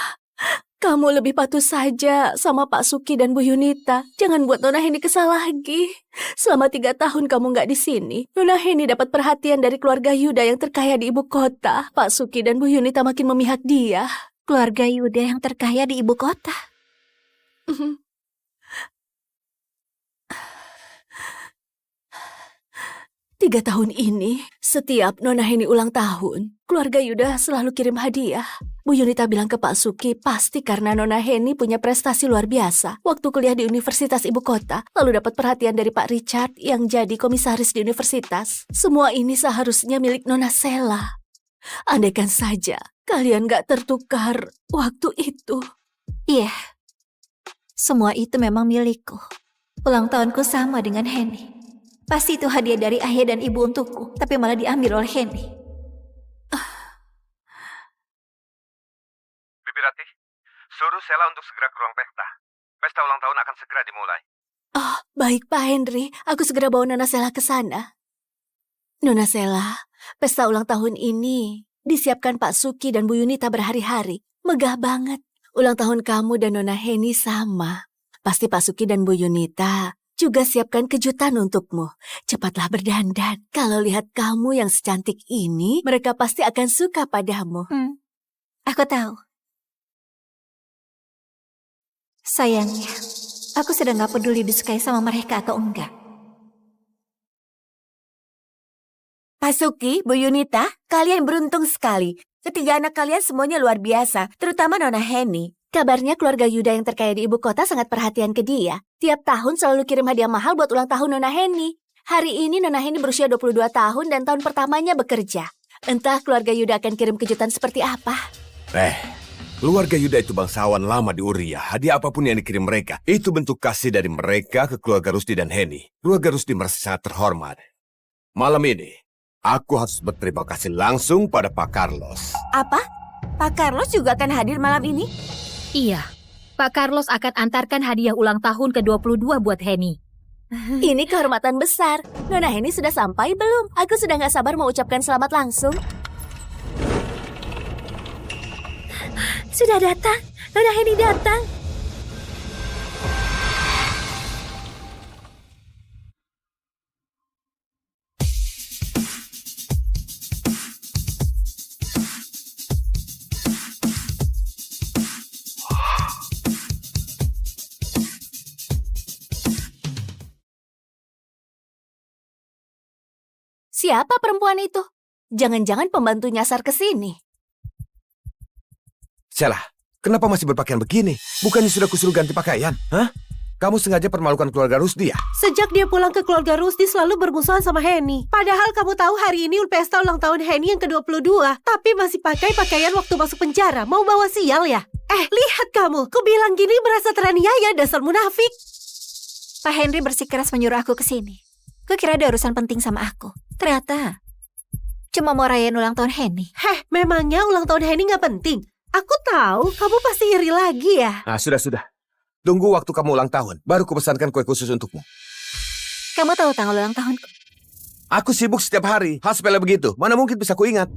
kamu lebih patuh saja sama Pak Suki dan Bu Yunita. Jangan buat Nona Heni kesal lagi. Selama 3 tahun kamu nggak di sini, Nona Heni dapat perhatian dari keluarga Yuda yang terkaya di ibu kota. Pak Suki dan Bu Yunita makin memihak dia. Keluarga Yuda yang terkaya di ibu kota. 3 tahun ini, setiap Nona Heni ulang tahun, keluarga Yuda selalu kirim hadiah. Bu Yunita bilang ke Pak Suki, pasti karena Nona Heni punya prestasi luar biasa. Waktu kuliah di Universitas Ibu Kota, lalu dapat perhatian dari Pak Richard yang jadi komisaris di universitas. Semua ini seharusnya milik Nona Sela. Andaikan saja kalian gak tertukar waktu itu. Iya, semua itu memang milikku. Ulang tahunku sama dengan Heni. Pasti itu hadiah dari ayah dan ibu untukku, tapi malah diambil oleh Heni. Bibi Ratih, suruh Sela untuk segera ke ruang pesta. Pesta ulang tahun akan segera dimulai. Oh, baik Pak Henry. Aku segera bawa Nona Sela ke sana. Nona Sela, pesta ulang tahun ini disiapkan Pak Suki dan Bu Yunita berhari-hari. Megah banget. Ulang tahun kamu dan Nona Heni sama. Pasti Pak Suki dan Bu Yunita juga siapkan kejutan untukmu. Cepatlah berdandan. Kalau lihat kamu yang secantik ini, mereka pasti akan suka padamu. Aku tahu. Sayangnya, aku sudah gak peduli disukai sama mereka atau enggak. Pak Suki, Bu Yunita, kalian beruntung sekali. Ketiga anak kalian semuanya luar biasa, terutama Nona Heni. Kabarnya keluarga Yuda yang terkaya di ibu kota sangat perhatian ke dia. Tiap tahun selalu kirim hadiah mahal buat ulang tahun Nona Heni. Hari ini Nona Heni berusia 22 tahun dan tahun pertamanya bekerja. Entah keluarga Yuda akan kirim kejutan seperti apa. Keluarga Yuda itu bangsawan lama di Uria. Hadiah apapun yang dikirim mereka, itu bentuk kasih dari mereka ke keluarga Rusdi dan Heni. Keluarga Rusdi merasa sangat terhormat. Malam ini, aku harus berterima kasih langsung pada Pak Carlos. Apa? Pak Carlos juga akan hadir malam ini? Iya, Pak Carlos akan antarkan hadiah ulang tahun ke-22 buat Heni. Ini kehormatan besar. Nona Heni sudah sampai belum? Aku sudah gak sabar mau ucapkan selamat langsung. Sudah datang, Nona Heni datang. Siapa perempuan itu? Jangan-jangan pembantu nyasar ke sini. Sela, kenapa masih berpakaian begini? Bukannya sudah kusuruh ganti pakaian? Hah? Kamu sengaja permalukan keluarga Rusdi ya? Sejak dia pulang ke keluarga Rusdi selalu bermusuhan sama Heni. Padahal kamu tahu hari ini pesta ulang tahun Heni yang ke-22. Tapi masih pakai pakaian waktu masuk penjara. Mau bawa sial ya? Lihat kamu. Kubilang gini merasa teraniaya, dasar munafik. Pak Henry bersikeras menyuruh aku ke sini. Kukira ada urusan penting sama aku. Ternyata cuma mau rayain ulang tahun Heni. Memangnya ulang tahun Heni gak penting? Aku tahu kamu pasti iri lagi ya. Ah, sudah. Tunggu waktu kamu ulang tahun, baru kupesankan kue khusus untukmu. Kamu tahu tanggal ulang tahunku? Aku sibuk setiap hari, hal sepele begitu. Mana mungkin bisa kuingat?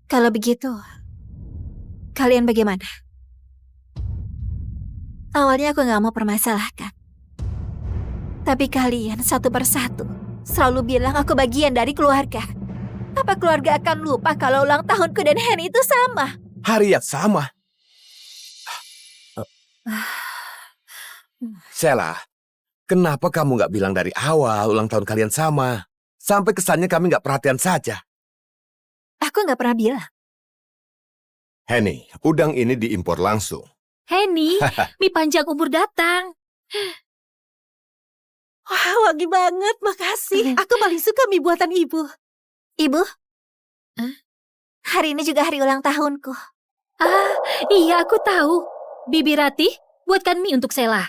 Kalau begitu, kalian bagaimana? Awalnya aku gak mau permasalahkan. Tapi kalian satu persatu selalu bilang aku bagian dari keluarga. Apa keluarga akan lupa kalau ulang tahunku dan Heni itu sama? Hari yang sama. Sela, kenapa kamu gak bilang dari awal ulang tahun kalian sama? Sampai kesannya kami gak perhatian saja. Aku gak pernah bilang. Heni, udang ini diimpor langsung. Heni, mie panjang umur datang. Wah, wangi banget, makasih. Aku paling suka mie buatan ibu. Ibu? Hari ini juga hari ulang tahunku. Iya aku tahu. Bibi Ratih, buatkan mie untuk Sela.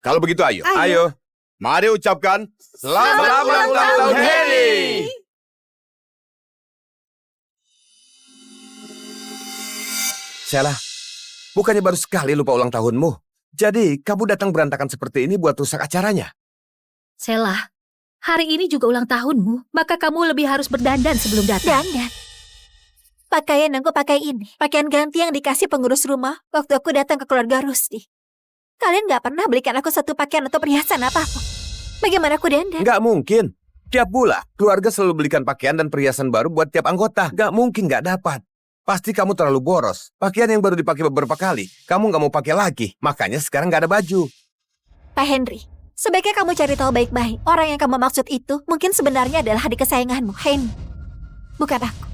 Kalau begitu ayo. Mari ucapkan selamat ulang tahun Heni. Sheila, bukannya baru sekali lupa ulang tahunmu? Jadi, kamu datang berantakan seperti ini buat rusak acaranya? Sheila, hari ini juga ulang tahunmu, maka kamu lebih harus berdandan sebelum datang. Dandan. Pakaian yang aku pakai ini, pakaian ganti yang dikasih pengurus rumah waktu aku datang ke keluarga Rusdi. Kalian gak pernah belikan aku satu pakaian atau perhiasan apapun. Bagaimana aku dandan? Nggak mungkin. Tiap bulan, keluarga selalu belikan pakaian dan perhiasan baru buat tiap anggota. Nggak mungkin nggak dapat. Pasti kamu terlalu boros. Pakaian yang baru dipakai beberapa kali, kamu nggak mau pakai lagi. Makanya sekarang nggak ada baju. Pak Henry, sebaiknya kamu cari tahu baik-baik. Orang yang kamu maksud itu mungkin sebenarnya adalah adik kesayanganmu, Henry. Bukan aku.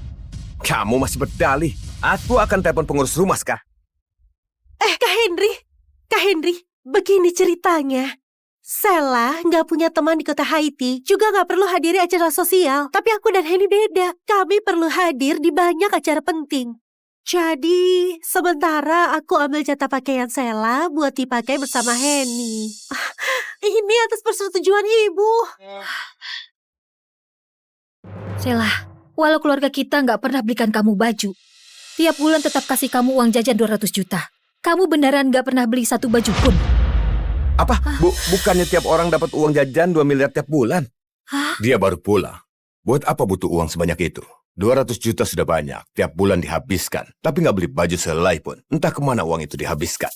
Kamu masih berdalih. Aku akan telepon pengurus rumah sekarang. Kak Henry, begini ceritanya. Sheila nggak punya teman di kota Haiti, juga nggak perlu hadiri acara sosial. Tapi aku dan Henny beda. Kami perlu hadir di banyak acara penting. Jadi, sementara aku ambil jatah pakaian Sheila buat dipakai bersama Henny. Ini atas persetujuan ibu. Sheila, walau keluarga kita nggak pernah belikan kamu baju, tiap bulan tetap kasih kamu uang jajan 200 juta. Kamu beneran nggak pernah beli satu baju pun. Apa? Bukannya tiap orang dapat uang jajan 2 miliar tiap bulan? Dia baru pulang. Buat apa butuh uang sebanyak itu? 200 juta sudah banyak. Tiap bulan dihabiskan. Tapi nggak beli baju sehelai pun. Entah kemana uang itu dihabiskan.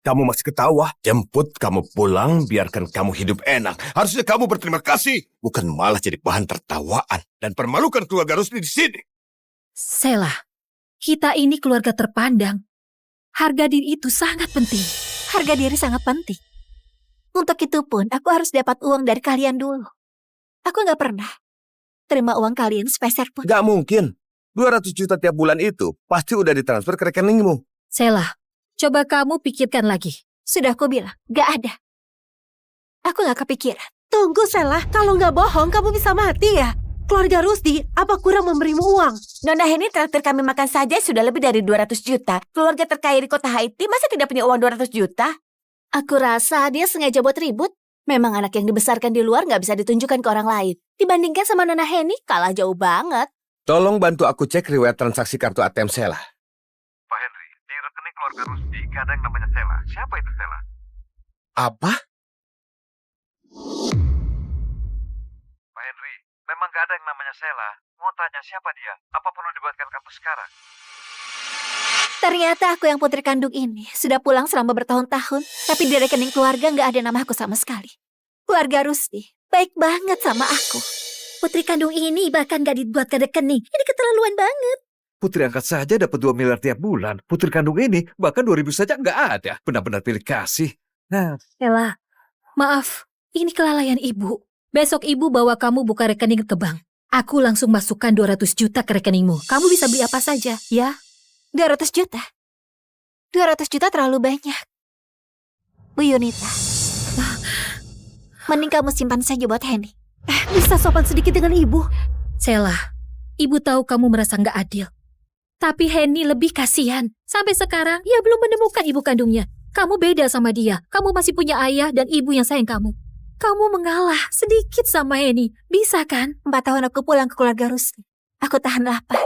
Kamu masih ketawa? Jemput kamu pulang, biarkan kamu hidup enak. Harusnya kamu berterima kasih. Bukan malah jadi bahan tertawaan. Dan permalukan keluarga Rusdi di sini. Sheila, kita ini keluarga terpandang. Harga diri itu sangat penting. Harga diri sangat penting. Untuk itu pun, aku harus dapat uang dari kalian dulu. Aku nggak pernah terima uang kalian sepeser pun. Nggak mungkin. 200 juta tiap bulan itu pasti udah ditransfer ke rekeningmu. Sheila, coba kamu pikirkan lagi. Sudah aku bilang, nggak ada. Aku nggak kepikiran. Tunggu Sheila, kalau nggak bohong kamu bisa mati ya. Keluarga Rusdi, apa kurang memberimu uang? Nona Henny traktir kami makan saja sudah lebih dari 200 juta. Keluarga terkaya di kota Haiti masa tidak punya uang 200 juta? Aku rasa dia sengaja buat ribut. Memang anak yang dibesarkan di luar nggak bisa ditunjukkan ke orang lain. Dibandingkan sama Nona Henny, kalah jauh banget. Tolong bantu aku cek riwayat transaksi kartu ATM Sheila. Pak Henry, di rekening keluarga Rusdi gak ada yang namanya Sheila. Siapa itu Sheila? Apa? Pak Henry, memang gak ada yang namanya Sheila. Mau tanya siapa dia? Apa perlu dibuatkan kartu sekarang? Ternyata aku yang putri kandung ini sudah pulang selama bertahun-tahun, tapi di rekening keluarga nggak ada nama aku sama sekali. Keluarga Rusdi baik banget sama aku. Putri kandung ini bahkan gak dibuatkan rekening. Ini keterlaluan banget. Putri angkat saja dapat 2 miliar tiap bulan. Putri kandung ini bahkan 2.000 saja nggak ada. Benar-benar pilih kasih. Nah, Sheila, maaf. Ini kelalaian ibu. Besok ibu bawa kamu buka rekening ke bank. Aku langsung masukkan 200 juta ke rekeningmu. Kamu bisa beli apa saja, ya? 200 juta? 200 juta terlalu banyak. Bu Yunita, mending kamu simpan saja buat Henny. Bisa sopan sedikit dengan ibu. Sheila, ibu tahu kamu merasa nggak adil. Tapi Henny lebih kasihan. Sampai sekarang, ia belum menemukan ibu kandungnya. Kamu beda sama dia. Kamu masih punya ayah dan ibu yang sayang kamu. Kamu mengalah sedikit sama Henny. Bisa kan? 4 tahun aku pulang ke keluarga Rusdi. Aku tahan lapar.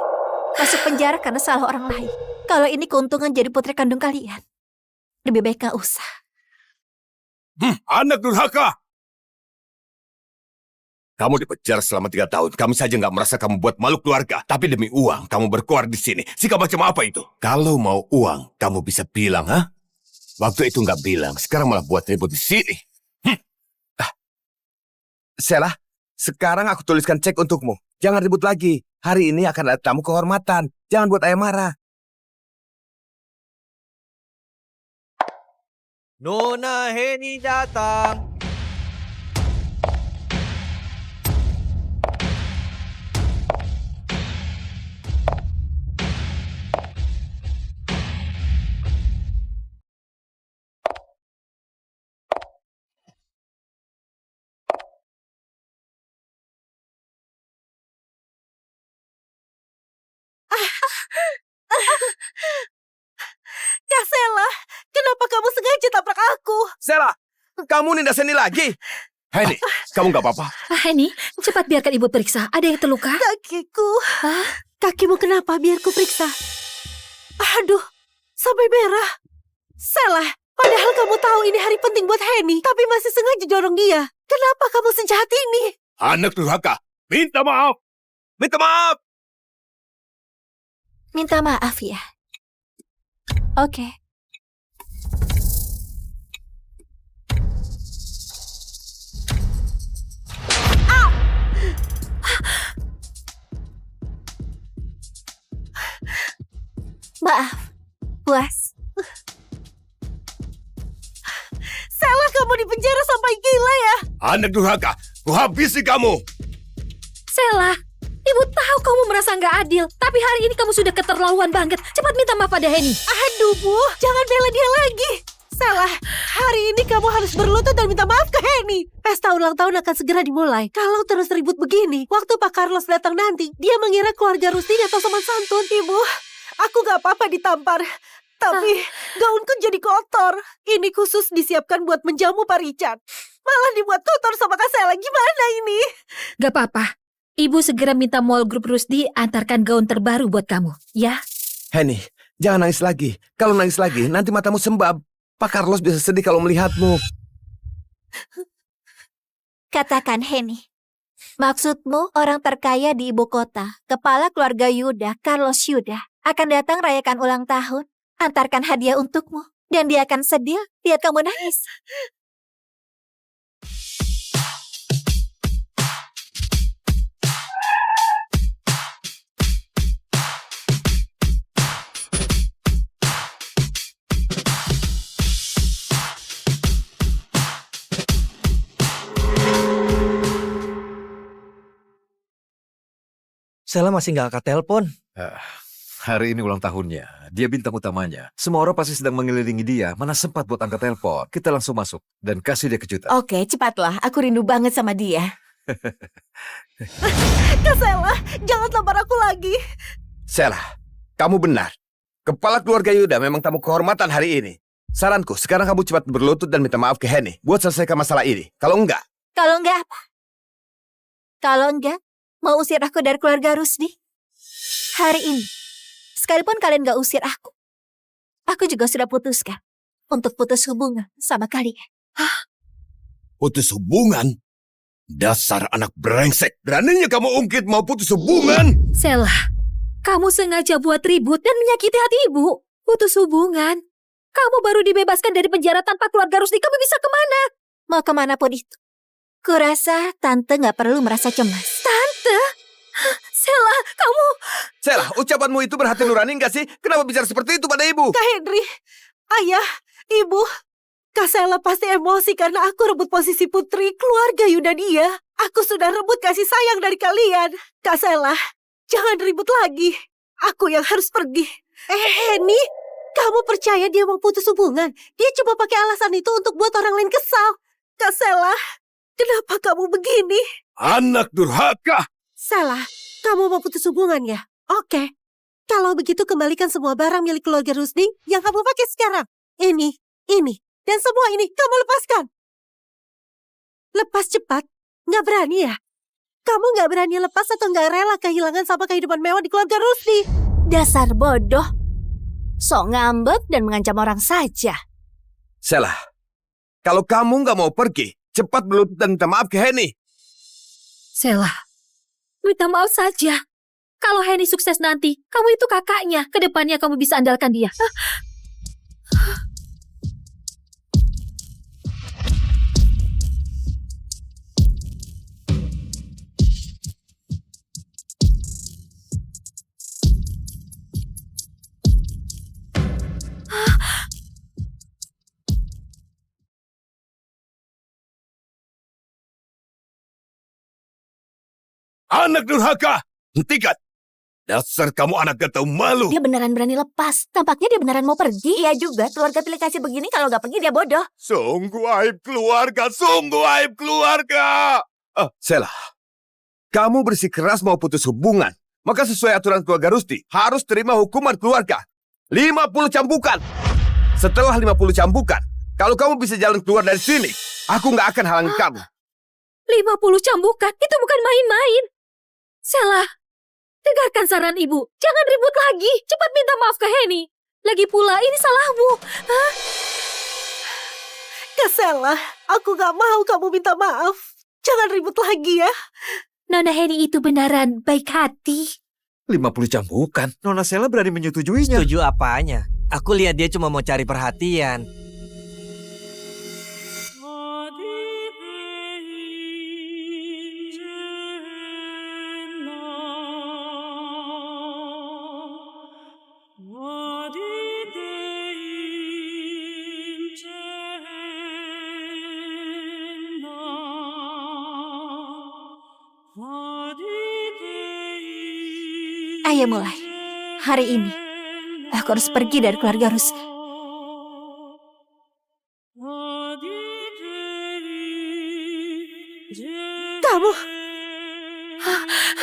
Masuk penjara karena salah orang lain. Kalau ini keuntungan jadi putri kandung kalian, lebih baik gak usah. Anak durhaka! Kamu dipenjara selama 3 tahun. Kami saja nggak merasa kamu buat malu keluarga. Tapi demi uang, kamu berkuar di sini. Sikap macam apa itu? Kalau mau uang, kamu bisa bilang, ha? Waktu itu nggak bilang. Sekarang malah buat ribut di sini. Sheila, sekarang aku tuliskan cek untukmu. Jangan ribut lagi. Hari ini akan ada tamu kehormatan. Jangan buat ayah marah. Nona Henny datang. Kak Sheila, kenapa kamu sengaja tabrak aku? Sheila, kamu nindas Henny lagi. Henny, kamu nggak apa-apa? Henny, cepat biarkan ibu periksa. Ada yang terluka? Kakiku. Hah? Kakimu kenapa? Biar ku periksa. Aduh, sampai merah. Salah, padahal kamu tahu ini hari penting buat Henny, tapi masih sengaja dorong dia. Kenapa kamu sejahat ini? Anak durhaka, minta maaf. Minta maaf. Minta maaf ya. Oke. Maaf, puas. Salah, kamu di penjara sampai gila ya. Anak durhaka, ku habisi kamu. Sela, ibu tahu kamu merasa nggak adil, tapi hari ini kamu sudah keterlaluan banget. Cepat minta maaf pada Henny. Aduh, Bu, jangan bela dia lagi. Salah, hari ini kamu harus berlutut dan minta maaf ke Henny. Pesta ulang tahun akan segera dimulai. Kalau terus ribut begini, waktu Pak Carlos datang nanti, dia mengira keluarga Rusty atau sopan santun. Ibu, aku gak apa-apa ditampar, tapi gaunku jadi kotor. Ini khusus disiapkan buat menjamu Pak Richard. Malah dibuat kotor sama Kak Sela. Gimana ini? Gak apa-apa. Ibu segera minta mall grup Rusdi antarkan gaun terbaru buat kamu, ya? Henny, jangan nangis lagi. Kalau nangis lagi, nanti matamu sembab. Pak Carlos bisa sedih kalau melihatmu. Katakan, Henny. Maksudmu orang terkaya di ibu kota, kepala keluarga Yuda, Carlos Yuda, akan datang rayakan ulang tahun, antarkan hadiah untukmu, dan dia akan sedih lihat kamu nangis. Sela masih nggak angkat telepon. Hari ini ulang tahunnya. Dia bintang utamanya. Semua orang pasti sedang mengelilingi dia. Mana sempat buat angkat telepon. Kita langsung masuk dan kasih dia kejutan. Oke, cepatlah. Aku rindu banget sama dia. Kak Sela, jangan tampar aku lagi. Sela, kamu benar. Kepala keluarga Yuda memang tamu kehormatan hari ini. Saranku, sekarang kamu cepat berlutut dan minta maaf ke Henny buat selesaikan masalah ini. Kalau enggak... Kalau enggak apa? Kalau enggak, mau usir aku dari keluarga Rusdi? Hari ini, sekalipun kalian gak usir aku juga sudah putuskan untuk putus hubungan sama kalian. Putus hubungan? Dasar anak brengsek. Beraninya kamu ungkit mau putus hubungan? Sela, kamu sengaja buat ribut dan menyakiti hati ibu. Putus hubungan. Kamu baru dibebaskan dari penjara tanpa keluarga Rusdi. Kamu bisa kemana? Mau kemanapun itu. Kurasa Tante gak perlu merasa cemas. Tante? Sela, kamu... Sela, ucapanmu itu berhati nurani enggak sih? Kenapa bicara seperti itu pada ibu? Kak Henry, Ayah, Ibu, Kak Sela pasti emosi karena aku rebut posisi putri keluarga Yuda dia. Aku sudah rebut kasih sayang dari kalian. Kak Sela, jangan ribut lagi. Aku yang harus pergi. Henny, kamu percaya dia mau putus hubungan? Dia coba pakai alasan itu untuk buat orang lain kesal. Kak Sela, kenapa kamu begini? Anak durhaka! Salah, kamu mau putus hubungan ya? Oke. Kalau begitu kembalikan semua barang milik keluarga Rusdi yang kamu pakai sekarang. Ini, dan semua ini kamu lepaskan. Lepas cepat, nggak berani ya? Kamu nggak berani lepas atau nggak rela kehilangan sama kehidupan mewah di keluarga Rusdi? Dasar bodoh. Sok ngambek dan mengancam orang saja. Sela, kalau kamu nggak mau pergi, cepat berlutut dan minta maaf ke Henny. Sela, minta maaf saja. Kalau Henny sukses nanti, kamu itu kakaknya. Kedepannya kamu bisa andalkan dia. Anak durhaka! Hentikan! Dasar kamu anak gak tahu malu. Dia beneran berani lepas. Tampaknya dia beneran mau pergi. Iya juga, keluarga pilih kasih begini kalau nggak pergi dia bodoh. Sungguh aib keluarga, sungguh aib keluarga. Sela, kamu bersikeras mau putus hubungan. Maka sesuai aturan keluarga Rusdi, harus terima hukuman keluarga. 50 cambukan. Setelah 50 cambukan, kalau kamu bisa jalan keluar dari sini, aku nggak akan halangi kamu. 50 cambukan? Itu bukan main-main. Sela, Dengarkan saran ibu. Jangan ribut lagi. Cepat minta maaf ke Henny. Lagi pula ini salahmu. Hah? Kasela, aku gak mau kamu minta maaf. Jangan ribut lagi ya. Nona Henny itu beneran baik hati. 50 cambukan. Nona Sela berani menyetujuinya. Setuju apanya? Aku lihat dia cuma mau cari perhatian. Ayo mulai. Hari ini, aku harus pergi dari keluarga Rus. Kamu...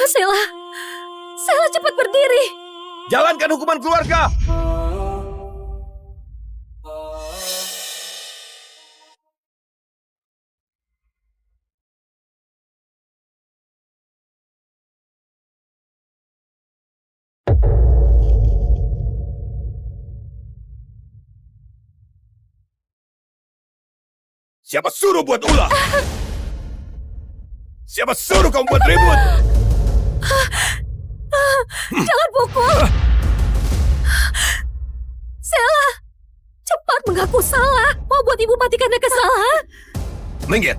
Sela, Sela cepat berdiri. Jalankan hukuman keluarga. Siapa suruh buat ulah? Siapa suruh kamu buat ribut? Jangan pukul. Sela, cepat mengaku salah. Mau buat ibu mati karena kesalahan. Minggir.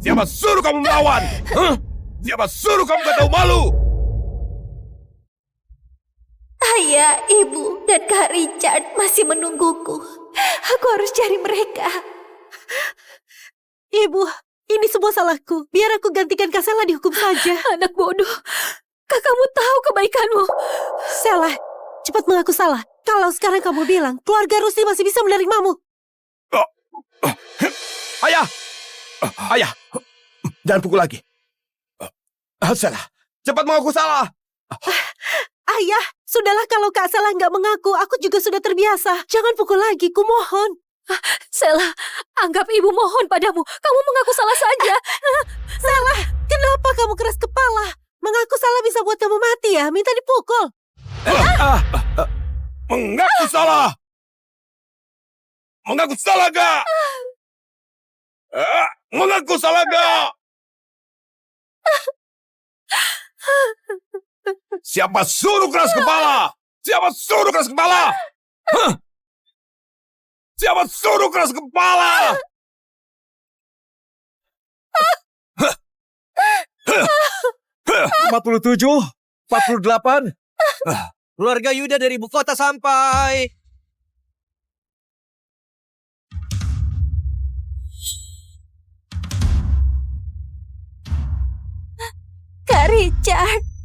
Siapa suruh kamu melawan? Siapa suruh kamu gak tahu malu? Ayah, ibu, dan Kak Richard masih menungguku. Aku harus cari mereka. Ibu, ini semua salahku. Biar aku gantikan Kak Sela dihukum saja. Anak bodoh. Kakakmu tahu kebaikanmu. Sela, cepat mengaku salah. Kalau sekarang kamu bilang, keluarga Rusdi masih bisa menerimamu. Ayah! Ayah! Jangan pukul lagi. Sela, cepat mengaku salah. Ayah, sudahlah kalau Kak Sela nggak mengaku, aku juga sudah terbiasa. Jangan pukul lagi, kumohon. Sela, anggap ibu mohon padamu. Kamu mengaku salah saja. Sela, kenapa kamu keras kepala? Mengaku salah bisa buat kamu mati ya? Minta dipukul. Mengaku salah. Mengaku salah gak? Mengaku salah gak? Siapa suruh keras kepala? Siapa suruh keras kepala? Siapa suruh keras kepala? 47, 48. Keluarga Yuda dari ibu kota sampai. Kak Richard.